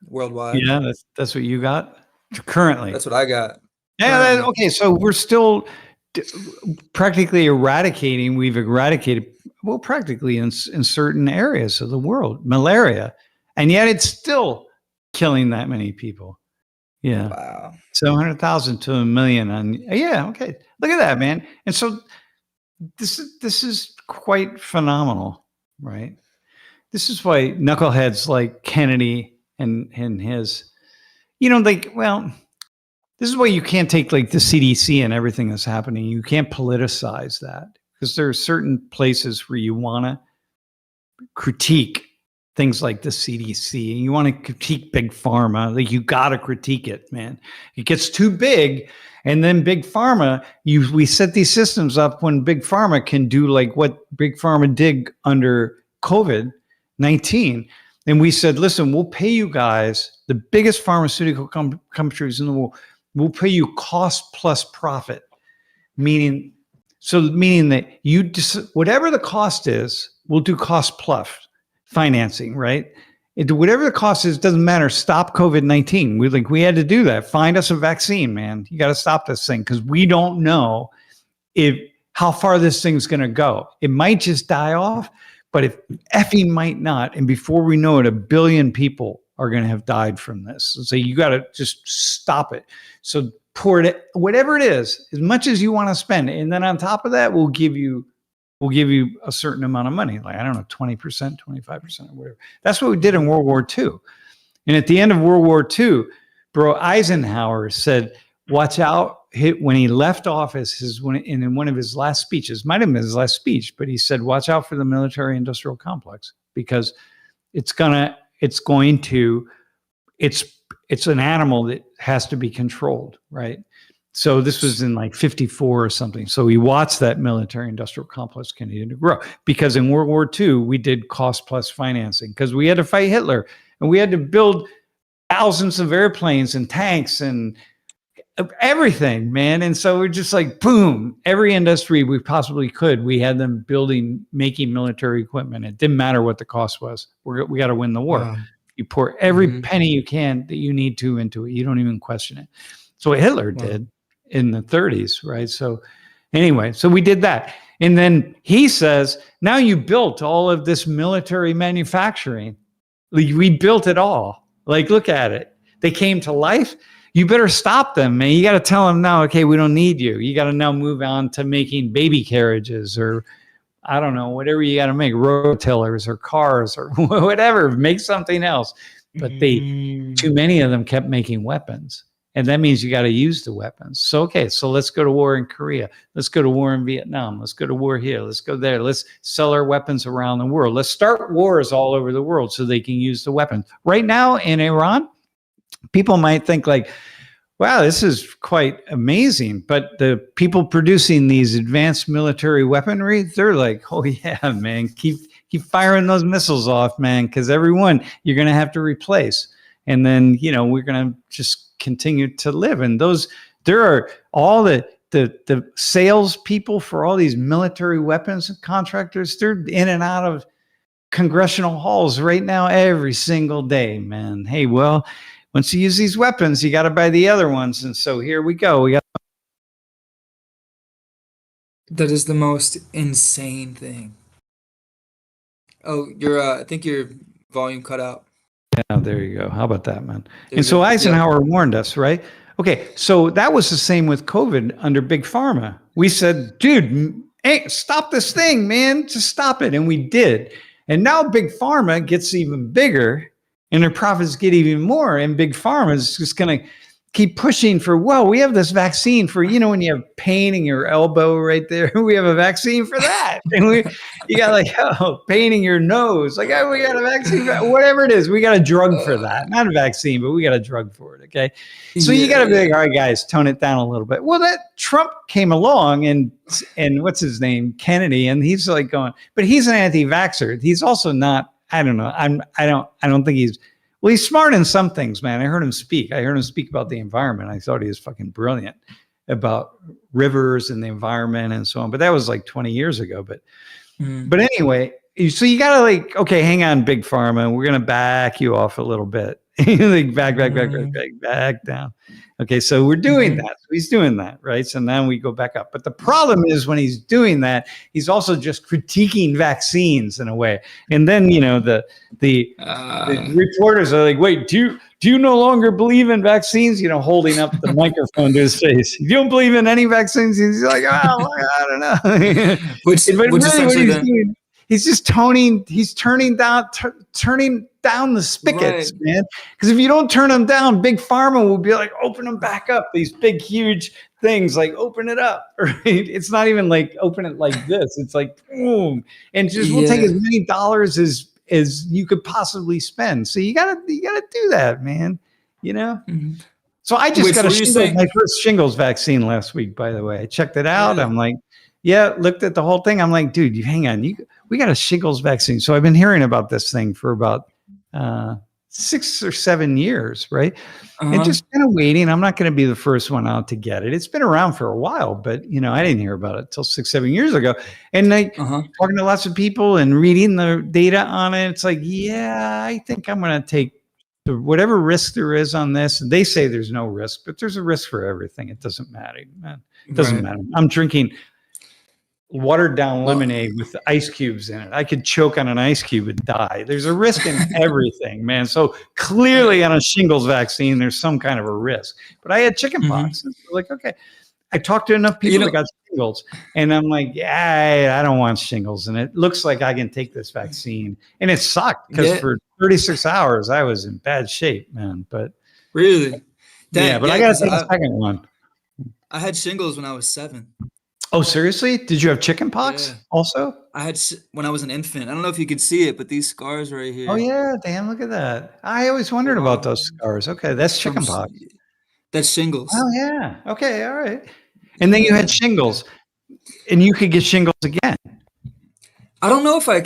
worldwide. Yeah, that's what you got currently. That's what I got. Yeah. Okay, so we're still practically eradicating. We've eradicated, well, practically in certain areas of the world, malaria, and yet it's still killing that many people. Yeah. Wow. 700,000 to a million. Yeah. Okay. Look at that, man. And so this is quite phenomenal, right? this is why knuckleheads like Kennedy and his, you know, like, well, this is why you can't take like the CDC and everything that's happening. You can't politicize that, because there are certain places where you want to critique things like the CDC, and you want to critique big pharma. Like, you got to critique it, man. It gets too big, and then big pharma, we set these systems up when big pharma can do like what big pharma did under COVID-19. And we said, listen, we'll pay you guys, the biggest pharmaceutical countries in the world, we'll pay you cost plus profit, meaning that you just, whatever the cost is, we'll do cost plus financing, right? Whatever the cost is, doesn't matter. Stop COVID-19. We had to do that. Find us a vaccine, man. You got to stop this thing, because we don't know how far this thing's going to go. It might just die off, but if effing might not. And before we know it, 1 billion people are going to have died from this. So you got to just stop it. So pour it, whatever it is, as much as you want to spend. And then on top of that, we'll give you a certain amount of money. Like, I don't know, 20%, 25% or whatever. That's what we did in World War II. And at the end of World War II, bro, Eisenhower said, watch out. When he left office, in one of his last speeches, might have been his last speech, but he said, watch out for the military industrial complex, because it's an animal that has to be controlled, right? So this was in like 54 or something. So he watched that military industrial complex continue to grow, because in World War II, we did cost plus financing, because we had to fight Hitler, and we had to build thousands of airplanes and tanks and everything, man. And so we're just like, boom, every industry we possibly could, we had them making military equipment. It didn't matter what the cost was. We got to win the war. Wow. You pour every penny you can that you need to into it. You don't even question it. So what Hitler did in the 30s, right? So anyway, so we did that. And then he says, now you built all of this military manufacturing. We built it all. Like, look at it. They came to life. You better stop them, man. You got to tell them now, okay, we don't need you. You got to now move on to making baby carriages, or I don't know, whatever you got to make, rototillers or cars or whatever, make something else. But too many of them kept making weapons. And that means you got to use the weapons. So, okay, so let's go to war in Korea. Let's go to war in Vietnam. Let's go to war here. Let's go there. Let's sell our weapons around the world. Let's start wars all over the world so they can use the weapons. Right now in Iran, people might think like, wow, this is quite amazing. But the people producing these advanced military weaponry, they're like, oh yeah, man, keep firing those missiles off, man, because everyone you're going to have to replace. And then, we're going to just continue to live. And there are all the sales people for all these military weapons contractors. They're in and out of congressional halls right now every single day, man. Hey, well, once you use these weapons, you got to buy the other ones. And so here we go. That is the most insane thing. Oh, I think your volume cut out. Yeah, there you go. How about that, man? And so Eisenhower warned us, right? Okay, so that was the same with COVID under Big Pharma. We said, dude, hey, stop this thing, man. Just stop it. And we did. And now Big Pharma gets even bigger and their profits get even more. And Big Pharma is just going to keep pushing for, well, we have this vaccine for, when you have pain in your elbow right there, we have a vaccine for that. And you got like, pain in your nose. Like, we got a vaccine for whatever it is. We got a drug for that. Not a vaccine, but we got a drug for it. Okay. So you got to be like, all right, guys, tone it down a little bit. Well, that Trump came along and what's his name? Kennedy. And he's like going, but he's an anti-vaxxer. He's also not, I don't know. I don't think he's, well, he's smart in some things, man. I heard him speak. I heard him speak about the environment. I thought he was fucking brilliant about rivers and the environment and so on. But that was like 20 years ago. But anyway, so you got to like, okay, hang on, Big Pharma. We're going to back you off a little bit. Like back down. Okay, so we're doing that. So he's doing that, right? So now we go back up. But the problem is when he's doing that, he's also just critiquing vaccines in a way. And then, the reporters are like, wait, do you no longer believe in vaccines? Holding up the microphone to his face. You don't believe in any vaccines? He's like, oh, I don't know. He's just turning down the spigots, man. Because if you don't turn them down, Big Pharma will be like, open them back up. These big, huge things, like open it up, right? It's not even like open it like this. It's like boom, and just we'll take as many dollars as you could possibly spend. So you gotta do that, man. You know. Mm-hmm. So I just got my first shingles vaccine last week. By the way, I checked it out. I'm like, looked at the whole thing. I'm like, dude, hang on, we got a shingles vaccine. So I've been hearing about this thing for about 6 or 7 years, right? And just kind of waiting. I'm not going to be the first one out to get it. It's been around for a while, but I didn't hear about it till 6-7 years ago. And like talking to lots of people and reading the data on it, it's like, I think I'm going to take whatever risk there is on this. And they say there's no risk, but there's a risk for everything. It doesn't matter, man. It doesn't matter. I'm drinking watered down lemonade with ice cubes in it. I could choke on an ice cube and die. There's a risk in everything, man. So clearly on a shingles vaccine, there's some kind of a risk. But I had chicken pox. And so like, okay. I talked to enough people that got shingles, and I'm like, I don't want shingles. And it looks like I can take this vaccine. And it sucked because for 36 hours, I was in bad shape, man. But really? But I got to take a second one. I had shingles when I was 7. Oh, seriously? Did you have chicken pox also? I had when I was an infant. I don't know if you could see it, but these scars right here. Oh, yeah. Damn, look at that. I always wondered about those scars. Okay, that's chicken pox. That's shingles. Oh, yeah. Okay, all right. And then you had shingles, and you could get shingles again. I don't know if I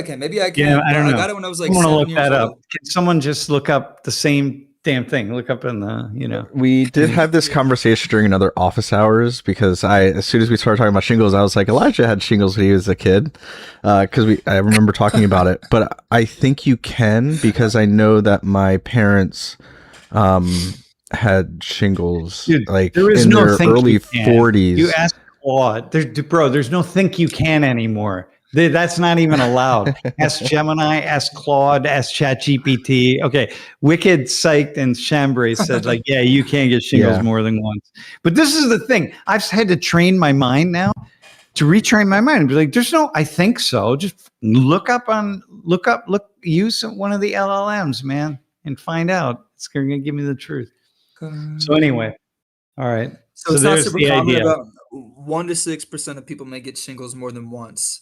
can. Maybe I can. Yeah, I don't know. I got it when I was like I want to 7 look years that old. up. Can someone just look up the same damn thing? Look up in the, We did have this conversation during another office hours because as soon as we started talking about shingles, I was like, Elijah had shingles when he was a kid. Because I remember talking about it. But I think you can, because I know that my parents had shingles. Dude, like there is in no their early 40s. You ask Claude, there's no think you can anymore. That's not even allowed. Ask Gemini, ask Claude, ask ChatGPT. Okay, Wicked, Psyched, and Chambray said, like, you can't get shingles more than once. But this is the thing. I've had to train my mind now to retrain my mind and be like, there's no, I think so. Just use one of the LLMs, man, and find out. It's going to give me the truth. So anyway, all right. So it's not super common. About 1 to 6% of people may get shingles more than once.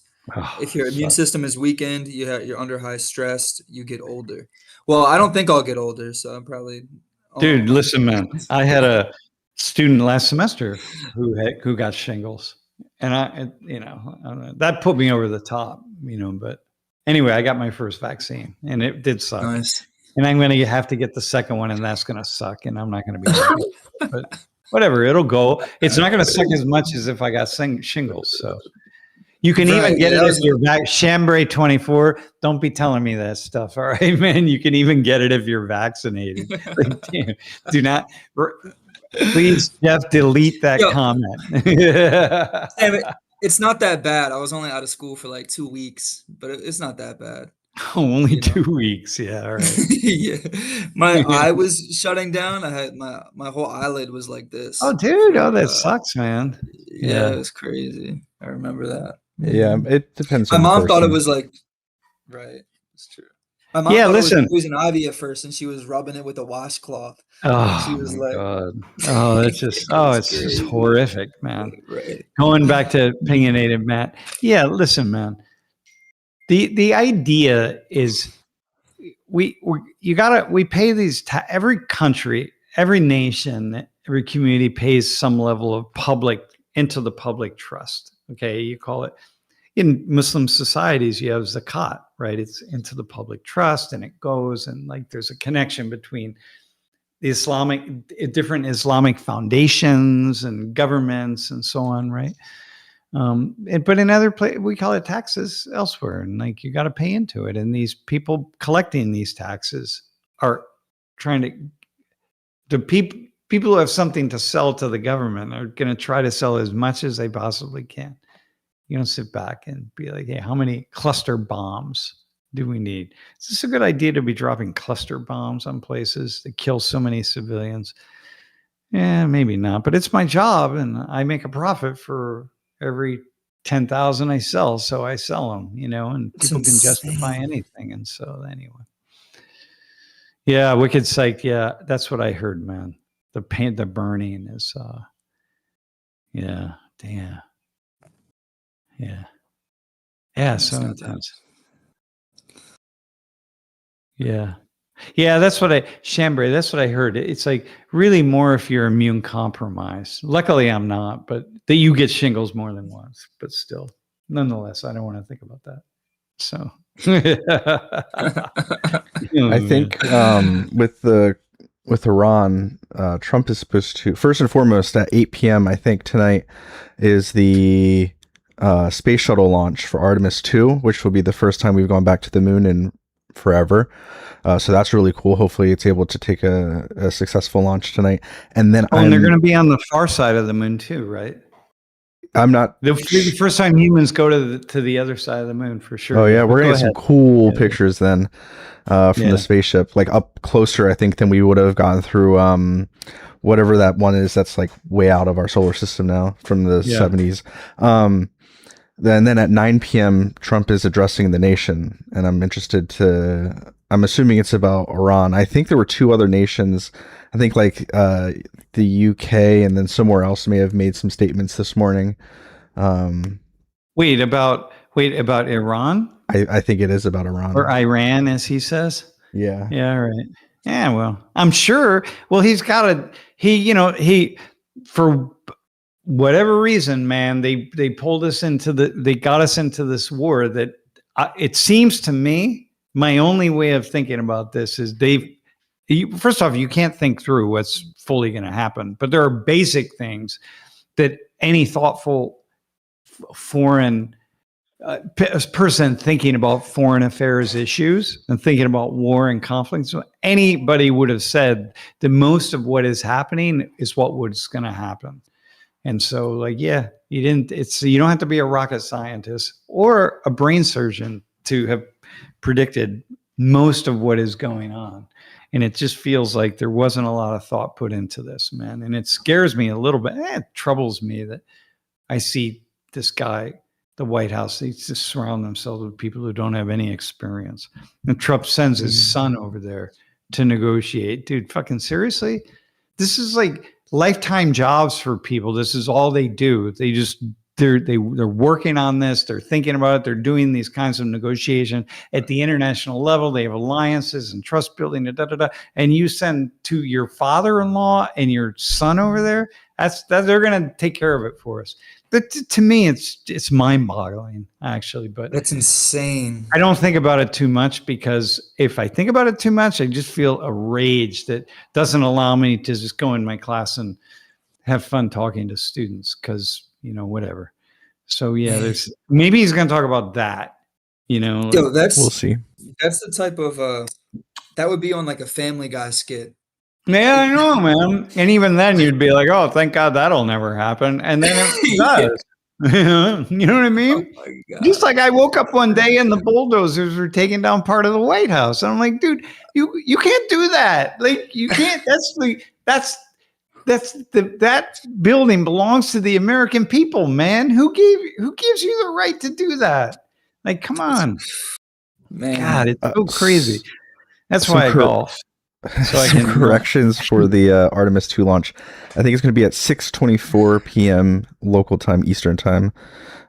If your immune system is weakened, you're under high stress, you get older. Well, I don't think I'll get older, so I'm probably. Dude, listen, man. I had a student last semester who got shingles, and that put me over the top, But anyway, I got my first vaccine, and it did suck. Nice. And I'm going to have to get the second one, and that's going to suck, and I'm not going to be happy. But whatever, it'll go. It's not going to suck as much as if I got shingles. So you can even get it if you're Chambray 24. Don't be telling me that stuff, all right, man? You can even get it if you're vaccinated. Like, damn, do not. Please, Jeff, delete that comment. It's not that bad. I was only out of school for like 2 weeks, but it's not that bad. Oh, only 2 weeks. Yeah, all right. My eye was shutting down. I had my whole eyelid was like this. Oh, dude. Oh, that sucks, man. Yeah, it was crazy. I remember that. Yeah, it depends. My mom thought it was like, right. It's true. My mom thought it was poison ivy at first, and she was rubbing it with a washcloth. Oh, she was like, God. Oh, that's just, it's just horrific, man. Right. Going back to opinionated Matt. Yeah, listen, man. The idea is we pay these every country, every nation, every community pays some level of into the public trust. Okay, you call it in Muslim societies, you have zakat, right? It's into the public trust, and it goes, and like there's a connection between the different Islamic foundations and governments and so on, right? But in other places, we call it taxes elsewhere, and like you got to pay into it. And these people collecting these taxes are trying to people who have something to sell to the government are going to try to sell as much as they possibly can. You don't sit back and be like, hey, how many cluster bombs do we need? Is this a good idea to be dropping cluster bombs on places that kill so many civilians? Yeah, maybe not, but it's my job, and I make a profit for every 10,000 I sell, so I sell them, and It's people can insane. justify anything. And so anyway. Yeah, wicked psych. Yeah, that's what I heard, man. The pain, the burning is yeah, damn. Yeah. Yeah, so intense. Yeah. Yeah, that's what Chambray, that's what I heard. It's like really more if you're immune compromised. Luckily I'm not, but that you get shingles more than once, but still. Nonetheless, I don't want to think about that. So I think with Iran, Trump is supposed to, first and foremost, at 8 p.m. I think tonight is the space shuttle launch for Artemis 2, which will be the first time we've gone back to the moon in forever. So that's really cool. Hopefully it's able to take a successful launch tonight. And then and they're going to be on the far side of the moon too, right? I'm not the first time humans go to the other side of the moon for sure. Oh yeah, we're gonna get some cool pictures then from the spaceship, like up closer, I think, than we would have gotten through whatever that one is that's like way out of our solar system now from the 70s. Then at 9 p.m. Trump is addressing the nation, and I'm assuming it's about Iran. I think there were two other nations. I think like the UK and then somewhere else may have made some statements this morning. Wait, about Iran? I think it is about Iran. Or Iran, as he says. Yeah. Yeah, right. Yeah, well, I'm sure. Well, he's got for whatever reason, man, they pulled us they got us into this war that it seems to me, my only way of thinking about this is first off, you can't think through what's fully going to happen, but there are basic things that any thoughtful foreign person thinking about foreign affairs issues and thinking about war and conflict, so anybody would have said that most of what is happening is what was going to happen. And so, like, yeah, you don't have to be a rocket scientist or a brain surgeon to have predicted most of what is going on. And it just feels like there wasn't a lot of thought put into this, man. And it scares me a little bit. It troubles me that I see this guy, the White House, they just surround themselves with people who don't have any experience. And Trump sends his son over there to negotiate. Dude, fucking seriously? This is like lifetime jobs for people. This is all they do. They're working on this. They're thinking about it. They're doing these kinds of negotiation at the international level. They have alliances and trust building. And you send to your father-in-law and your son over there. They're going to take care of it for us. But to me, it's mind-boggling, actually. But that's insane. I don't think about it too much, because if I think about it too much, I just feel a rage that doesn't allow me to just go in my class and have fun talking to students, because, whatever. So yeah, maybe he's going to talk about that. Yo, we'll see. That's the type of that would be on like a Family Guy skit. Yeah, I know, man. And even then, you'd be like, "Oh, thank God that'll never happen." And then it does. You know what I mean? Oh my God. Just like I woke up one day and the bulldozers were taking down part of the White House, and I'm like, "Dude, you can't do that. Like, you can't. That building belongs to the American people, man. Who gives you the right to do that? Like, come on, man. God, it's so crazy. That's why I golf." So some corrections for the Artemis 2 launch. I think it's going to be at 6:24 p.m. local time, Eastern time.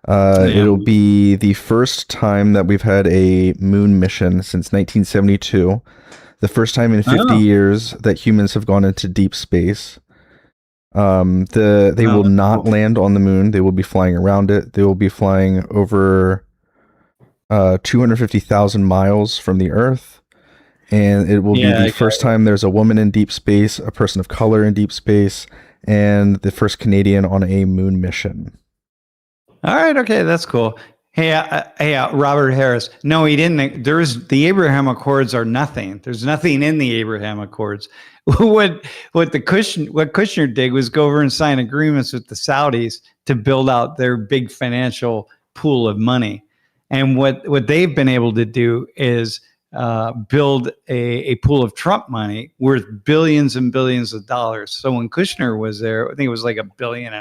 It'll be the first time that we've had a moon mission since 1972. The first time in 50 years that humans have gone into deep space. They will not land on the moon. They will be flying around it. They will be flying over 250,000 miles from the Earth. And it will be the first time there's a woman in deep space, a person of color in deep space, and the first Canadian on a moon mission. All right. Okay. That's cool. Hey, Robert Harris. No, he didn't. The Abraham Accords are nothing. There's nothing in the Abraham Accords. What Kushner did was go over and sign agreements with the Saudis to build out their big financial pool of money. And what they've been able to do is build a pool of Trump money worth billions and billions of dollars. So when Kushner was there, I think it was like $1.5 billion.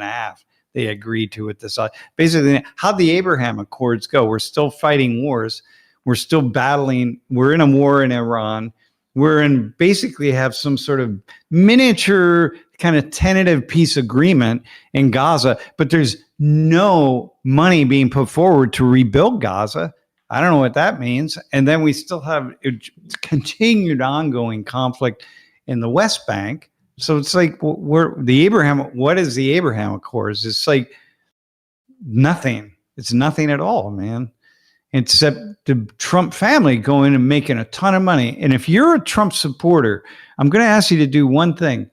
they agreed to with this. Basically, how the Abraham Accords go, we're still fighting wars. We're still battling. We're in a war in Iran. We're in basically have some sort of miniature kind of tentative peace agreement in Gaza, but there's no money being put forward to rebuild Gaza. I don't know what that means. And then we still have continued ongoing conflict in the West Bank. So it's like what is the Abraham Accords? It's like nothing. It's nothing at all, man. Except the Trump family going and making a ton of money. And if you're a Trump supporter, I'm going to ask you to do one thing.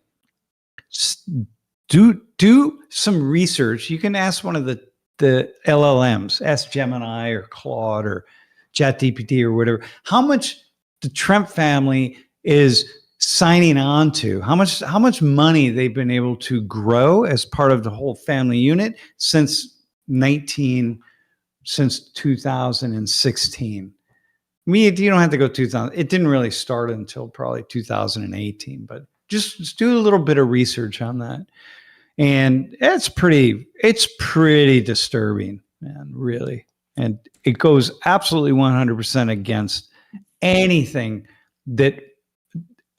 Do some research. You can ask one of the LLMs, ask Gemini or Claude or ChatGPT or whatever, how much the Trump family is signing on to, how much money they've been able to grow as part of the whole family unit since 2016. I mean, you don't have to go 2000. It didn't really start until probably 2018, but just do a little bit of research on that. And it's pretty disturbing, man, really. And it goes absolutely 100% against anything that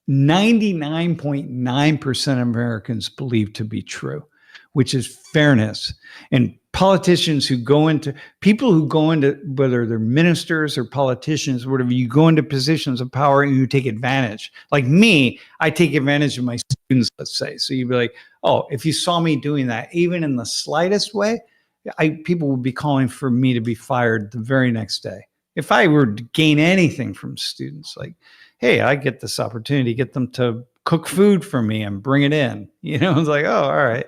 99.9% of Americans believe to be true, which is fairness. And politicians who go into, whether they're ministers or politicians, or whatever, you go into positions of power and you take advantage. Like me, I take advantage of my students, let's say. So you'd be like, oh, if you saw me doing that, even in the slightest way, people would be calling for me to be fired the very next day. If I were to gain anything from students, like, hey, I get this opportunity, get them to cook food for me and bring it in. You know, it's like, oh, all right.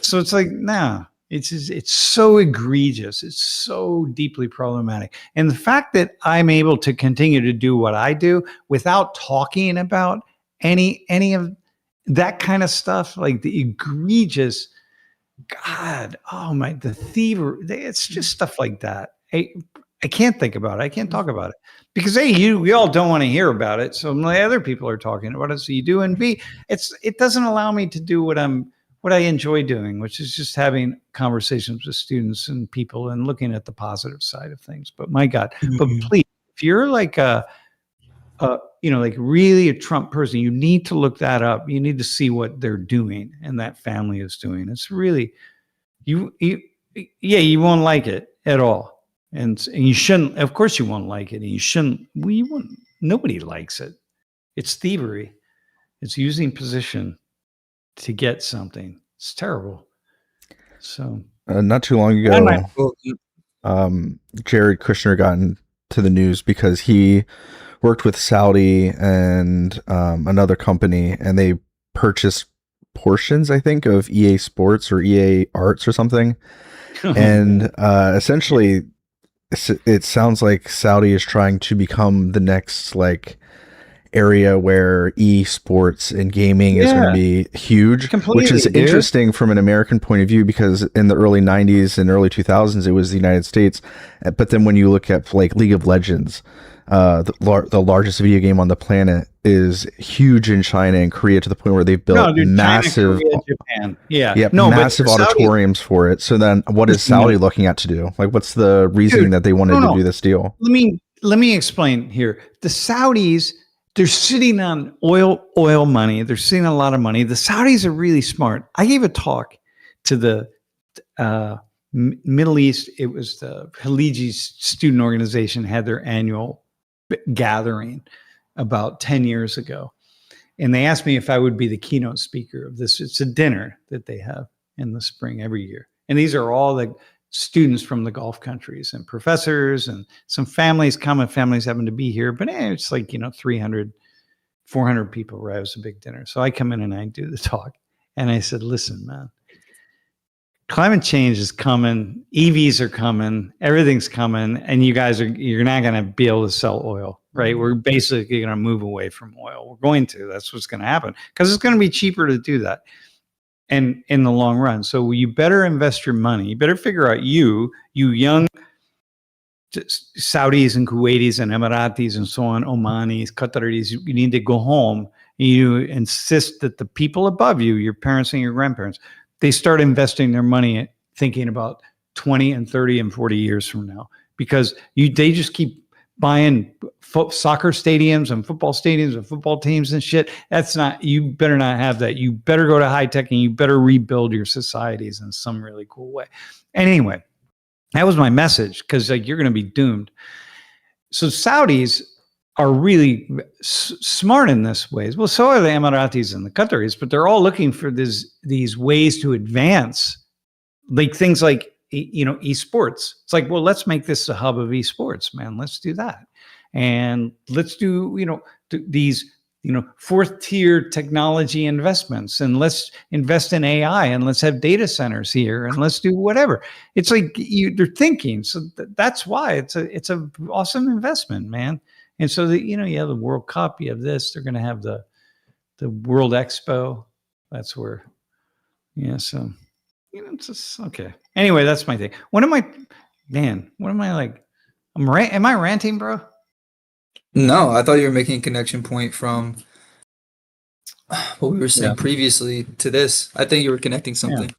So it's like, nah, it's so egregious. It's so deeply problematic. And the fact that I'm able to continue to do what I do without talking about any of that kind of stuff, like the egregious, God, oh my, the thievery, it's just stuff like that. I can't think about it. I can't talk about it because A, we all don't want to hear about it. So my other people are talking about it. So you do. And B, it doesn't allow me to do what I enjoy doing, which is just having conversations with students and people and looking at the positive side of things. But my God, but please, if you're like like really a Trump person, you need to look that up. You need to see what they're doing and that family is doing. It's really, you won't like it at all. And you shouldn't, of course you won't like it. And you shouldn't, nobody likes it. It's thievery. It's using position to get something. It's terrible. So not too long ago, Jared Kushner got into the news because he worked with Saudi and another company, and they purchased portions, I think, of EA Sports or EA Arts or something. And essentially, it sounds like Saudi is trying to become the next area where esports and gaming is going to be huge, which is interesting from an American point of view, because in the early 90s and early 2000s, it was the United States. But then when you look at League of Legends, the largest video game on the planet, is huge in China and Korea, to the point where they've built massive, China, Korea, Japan. Massive auditoriums for it. So then what is Saudi looking at to do? What's the reasoning that they wanted to do this deal? Let me explain here. The Saudis, they're sitting on oil money. They're sitting on a lot of money. The Saudis are really smart. I gave a talk to the Middle East. It was the Alijah student organization had their annual gathering about 10 years ago. And they asked me if I would be the keynote speaker of this. It's a dinner that they have in the spring every year. And these are all the students from the Gulf countries and professors, and some families happen to be here, but it's 300, 400 people, right? It was a big dinner. So I come in and I do the talk, and I said, listen, man, climate change is coming. EVs are coming. Everything's coming. And you're not going to be able to sell oil, right? We're basically going to move away from oil. We're going to, that's what's going to happen, because it's going to be cheaper to do that. And in the long run. So you better invest your money. You better figure out you young Saudis and Kuwaitis and Emiratis and so on, Omanis, Qataris, you need to go home. You insist that the people above you, your parents and your grandparents, they start investing their money thinking about 20 and 30 and 40 years from now, because they just keep buying soccer stadiums and football stadiums and football teams and shit. You better not have that. You better go to high tech, and you better rebuild your societies in some really cool way. Anyway, that was my message, because like, you're going to be doomed. So Saudis are really smart in this ways. Well, so are the Emiratis and the Qataris, but they're all looking for these ways to advance, like things like, esports. It's like, well, let's make this a hub of esports, man. Let's do that. And let's do, these, fourth tier technology investments, and let's invest in AI, and let's have data centers here, and let's do whatever. It's like they're thinking. So that's why it's a awesome investment, man. And so you have the World Cup, you have this, they're going to have the World Expo. That's where, so, it's just, okay. Anyway, that's my thing. Am I like, am I ranting, bro? No, I thought you were making a connection point from what we were saying previously to this. I think you were connecting something,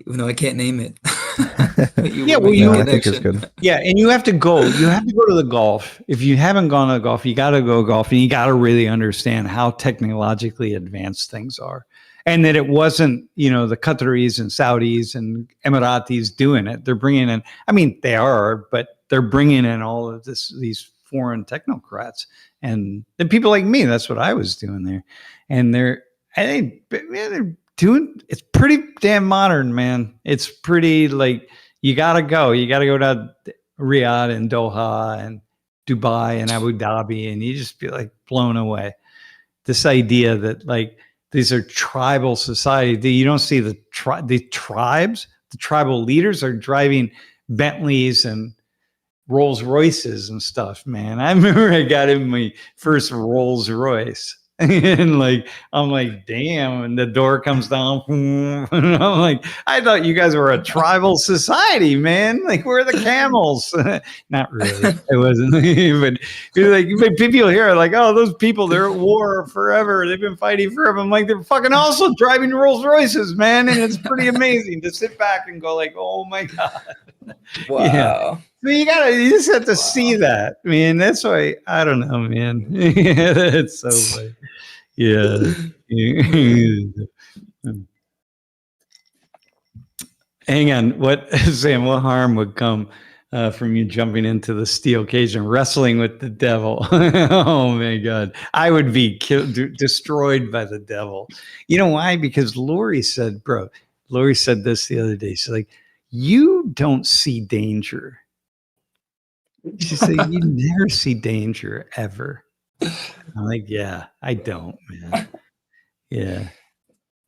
even though I can't name it. I think it's good. Yeah, and you have to go to the golf. If you haven't gone to the golf, you got to go golf, and you got to really understand how technologically advanced things are. And that it wasn't, the Qataris and Saudis and Emiratis doing it. They're bringing in, they are, but they're bringing in all of these foreign technocrats. And then people like me, that's what I was doing there. And they're doing, it's pretty damn modern, man. It's pretty like, you got to go to Riyadh and Doha and Dubai and Abu Dhabi, and you just be like blown away. This idea that like, these are tribal society. You don't see the tribes. The tribal leaders are driving Bentleys and Rolls Royces and stuff, man. I remember I got in my first Rolls Royce. And like, I'm like, damn. And the door comes down. And I'm like, I thought you guys were a tribal society, man. Like, we're the camels. Not really. It wasn't. But like, people here are like, oh, those people, they're at war forever. They've been fighting forever. I'm like, they're fucking also driving Rolls Royces, man. And it's pretty amazing to sit back and go like, oh my God. Wow. Yeah. You just have to see that. That's why, I don't know, man. It's so funny. Yeah. Hang on. Sam, what harm would come from you jumping into the steel cage and wrestling with the devil? Oh my God. I would be destroyed by the devil. You know why? Because Lori said this the other day. She's like, you don't see danger. She said, you never see danger ever. I'm like, yeah, I don't, man. Yeah.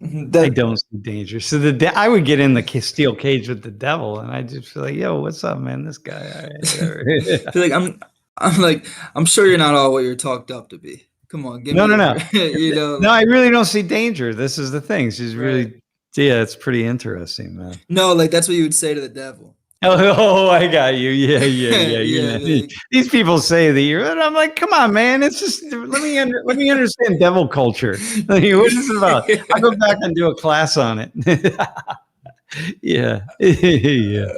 I don't see danger. So I would get in the steel cage with the devil, and I just feel like, yo, what's up, man? This guy. All right, I feel like I'm sure you're not all what you're talked up to be. Come on, no. No, I really don't see danger. This is the thing. She's really, it's pretty interesting, man. No, like that's what you would say to the devil. Oh, I got you. Yeah. These people say that you're, and I'm like, come on, man. It's just let me understand devil culture. Like, what is it about? I'll go back and do a class on it. Yeah. Dude,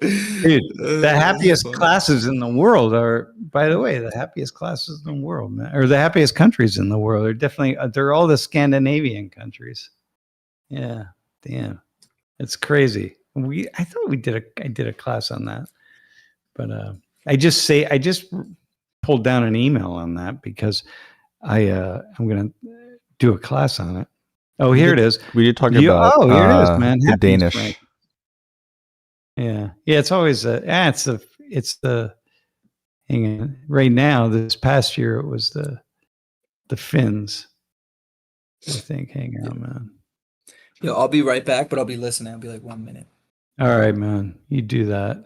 the happiest classes in the world are, by the way, the happiest classes in the world, man, or the happiest countries in the world are definitely, they're all the Scandinavian countries. Yeah. Damn. It's crazy. I thought I did a class on that, but I just pulled down an email on that because I'm going to do a class on it. Oh, here it is. We did talk about. Oh, here it is, man. The Danish. Frank. Yeah. It's always it's the. Hang on. Right now, this past year, it was the Finns. I think. Hang on, man. Yo, I'll be right back, but I'll be listening. I'll be like 1 minute. All right, man. You do that.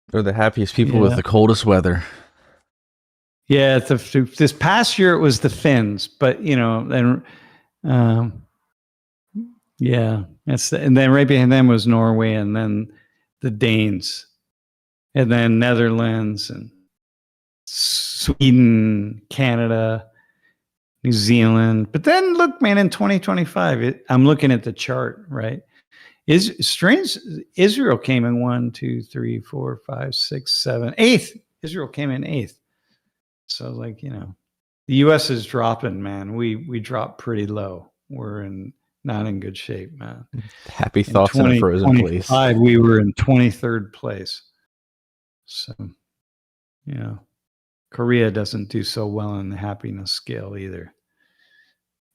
They're the happiest people with the coldest weather. Yeah, this past year it was the Finns, but and and then right behind them was Norway, and then the Danes, and then Netherlands and Sweden, Canada, New Zealand. But then look, man, in 2025, I'm looking at the chart, right? Israel came in 1, 2, 3, 4, 5, 6, 7, 8th. Israel came in 8th. So like, the US is dropping, man. We dropped pretty low. We're not in good shape, man. Happy thoughts in a frozen place. We were in 23rd place. So, Korea doesn't do so well on the happiness scale either.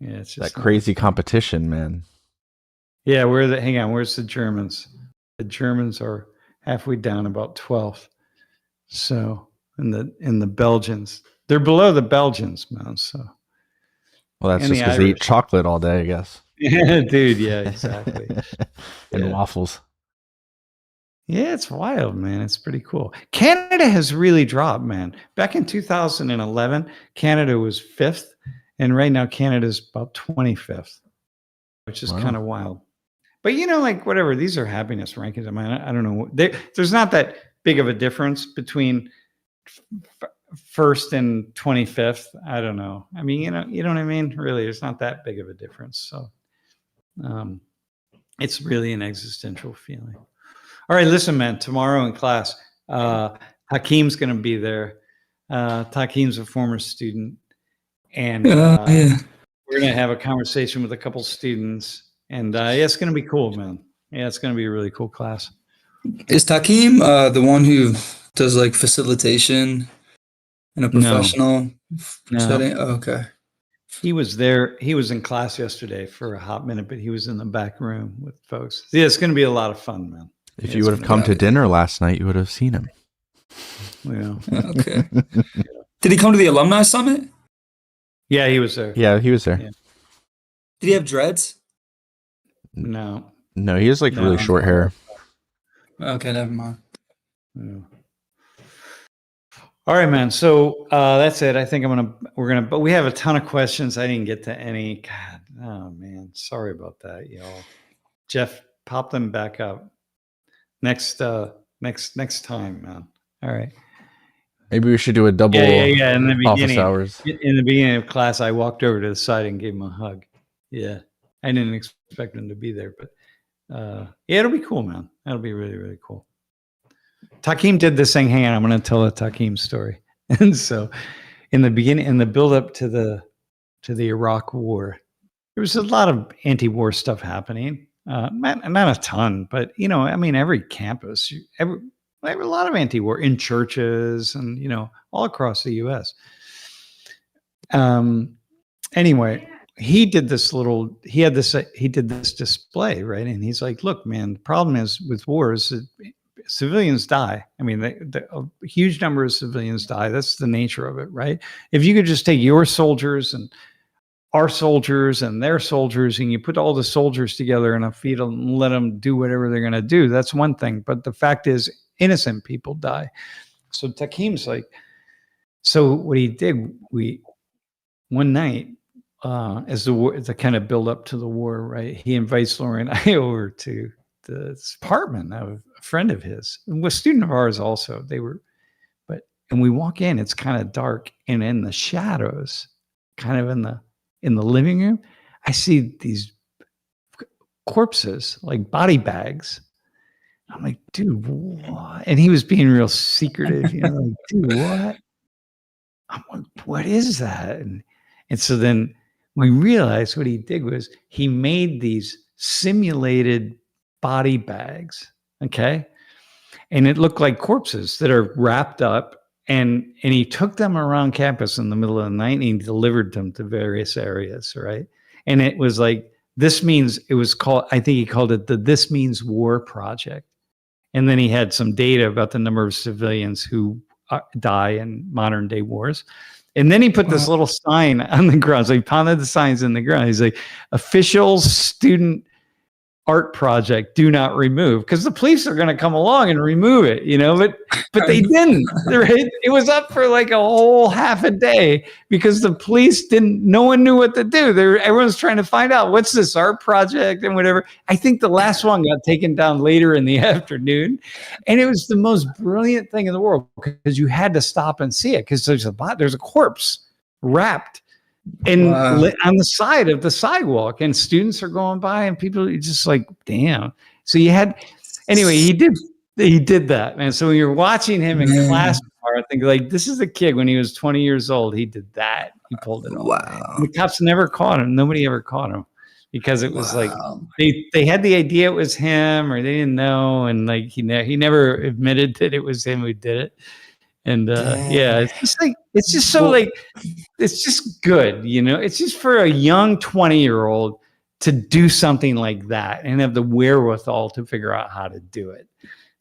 Yeah, it's just that crazy competition, man. Yeah, where's the Germans? The Germans are halfway down, about 12th. So, in the Belgians, they're below the Belgians, man. So, well, that's just because they eat chocolate all day, I guess. Yeah, dude. Yeah, exactly. And waffles. Yeah, it's wild, man. It's pretty cool. Canada has really dropped, man. Back in 2011, Canada was 5th, and right now Canada's about 25th, which is kind of wild. But like whatever, these are happiness rankings. I mean, I don't know. There's not that big of a difference between first and 25th. I don't know. I mean, you know what I mean? Really, there's not that big of a difference. So it's really an existential feeling. All right, listen, man, tomorrow in class, Hakeem's going to be there. Hakeem's a former student. And we're going to have a conversation with a couple students. And it's going to be cool, man. Yeah, it's going to be a really cool class. Is Takeem the one who does like facilitation in a professional setting? Oh, okay. He was there. He was in class yesterday for a hot minute, but he was in the back room with folks. Yeah, it's going to be a lot of fun, man. If you would have come to dinner last night, you would have seen him. Yeah. Okay. Did he come to the alumni summit? Yeah, he was there. Yeah, he was there. Yeah. Did he have dreads? No. No, he has really short hair. Okay, never mind. Yeah. All right, man. So that's it. I think but we have a ton of questions. I didn't get to any. God, oh man, sorry about that, y'all. Jeff, pop them back up. Next time, man. All right. Maybe we should do a double In the office hours. In the beginning of class, I walked over to the side and gave him a hug. Yeah. I didn't expect him to be there, but it'll be cool, man. That'll be really, really cool. Takeem did this thing. Hang on, I'm going to tell a Takeem story. And so in the beginning, in the build up to the Iraq war, there was a lot of anti-war stuff happening. Not a ton, but every campus, there were a lot of anti-war in churches and all across the U.S. Anyway, he did this display, right? And he's like, "Look, man, the problem is with wars, civilians die. I mean, a huge number of civilians die. That's the nature of it, right? If you could just take your soldiers and our soldiers and their soldiers, and you put all the soldiers together in a field and let them do whatever they're going to do, that's one thing. But the fact is, innocent people die." So Takeem's like, so what he did, one night, as the kind of build up to the war, right? He invites Laurie and I over to the apartment of a friend of his, a student of ours also. And we walk in, it's kind of dark, and in the shadows, kind of in the living room, I see these corpses, like body bags. I'm like, dude, what? And he was being real secretive, like, dude, what? I'm like, what is that? And so then we realized what he did was he made these simulated body bags, okay? And it looked like corpses that are wrapped up. And he took them around campus in the middle of the night and he delivered them to various areas, right? And it was like, I think he called it the This Means War Project. And then he had some data about the number of civilians who die in modern day wars. And then he put this little sign on the ground. So he pounded the signs in the ground. He's like, "Official student art project, do not remove," because the police are going to come along and remove it, but they didn't. Right? It was up for like a whole half a day because the police no one knew what to do. Everyone's trying to find out what's this art project and whatever. I think the last one got taken down later in the afternoon, and it was the most brilliant thing in the world because you had to stop and see it because there's a corpse wrapped on the side of the sidewalk, and students are going by and people are just like, damn. So anyway, he did that, man. So when you're watching him in class tomorrow, I think like, this is a kid when he was 20 years old. He did that. He pulled it off. Wow. And the cops never caught him. Nobody ever caught him because it was like, they had the idea it was him, or they didn't know. And like, he never admitted that it was him who did it. And it's just so like, it's just good, it's just for a young 20-year-old to do something like that and have the wherewithal to figure out how to do it.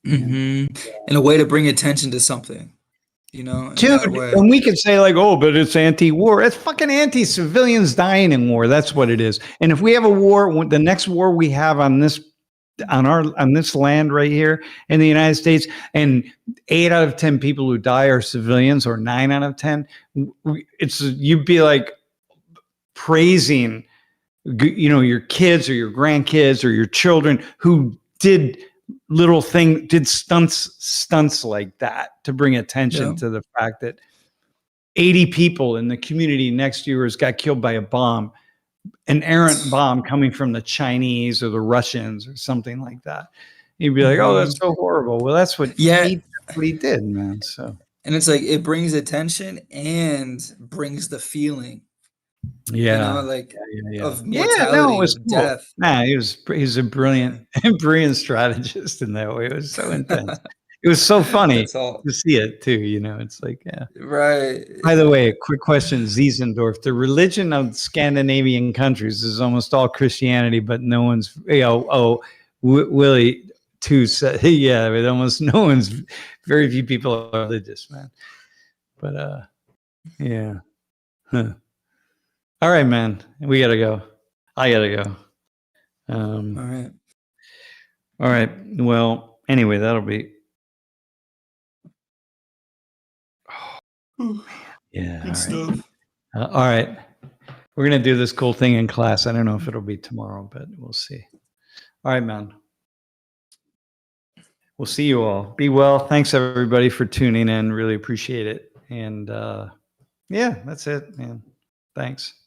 And a way to bring attention to something, Dude, and we could say like, oh, but it's anti-war. It's fucking anti-civilians dying in war. That's what it is. And if we have a war, the next war we have on this land right here in the United States, and 8 out of 10 people who die are civilians, or 9 out of 10, you'd be like praising, your kids or your grandkids or your children who did stunts like that to bring attention to the fact that 80 people in the community next to yours got killed by a bomb, an errant bomb coming from the Chinese or the Russians or something like that. You'd be like, oh, that's so horrible. Well, that's what he did, man. So, and it's like, it brings attention and brings the feeling. Yeah. Of mortality, of death. Nah, he's a brilliant strategist in that way. It was so intense. It was so funny to see it too. It's like, right. By the way, a quick question, Ziesendorf. The religion of Scandinavian countries is almost all Christianity, but no one's, Willie too said, but almost no one's, very few people are religious, man. But All right, man. We gotta go. I gotta go. All right. Well, anyway, that'll be. Yeah. Good stuff. All right. We're gonna do this cool thing in class. I don't know if it'll be tomorrow, but we'll see. All right, man. We'll see you all. Be well. Thanks everybody for tuning in. Really appreciate it. And that's it, man. Thanks.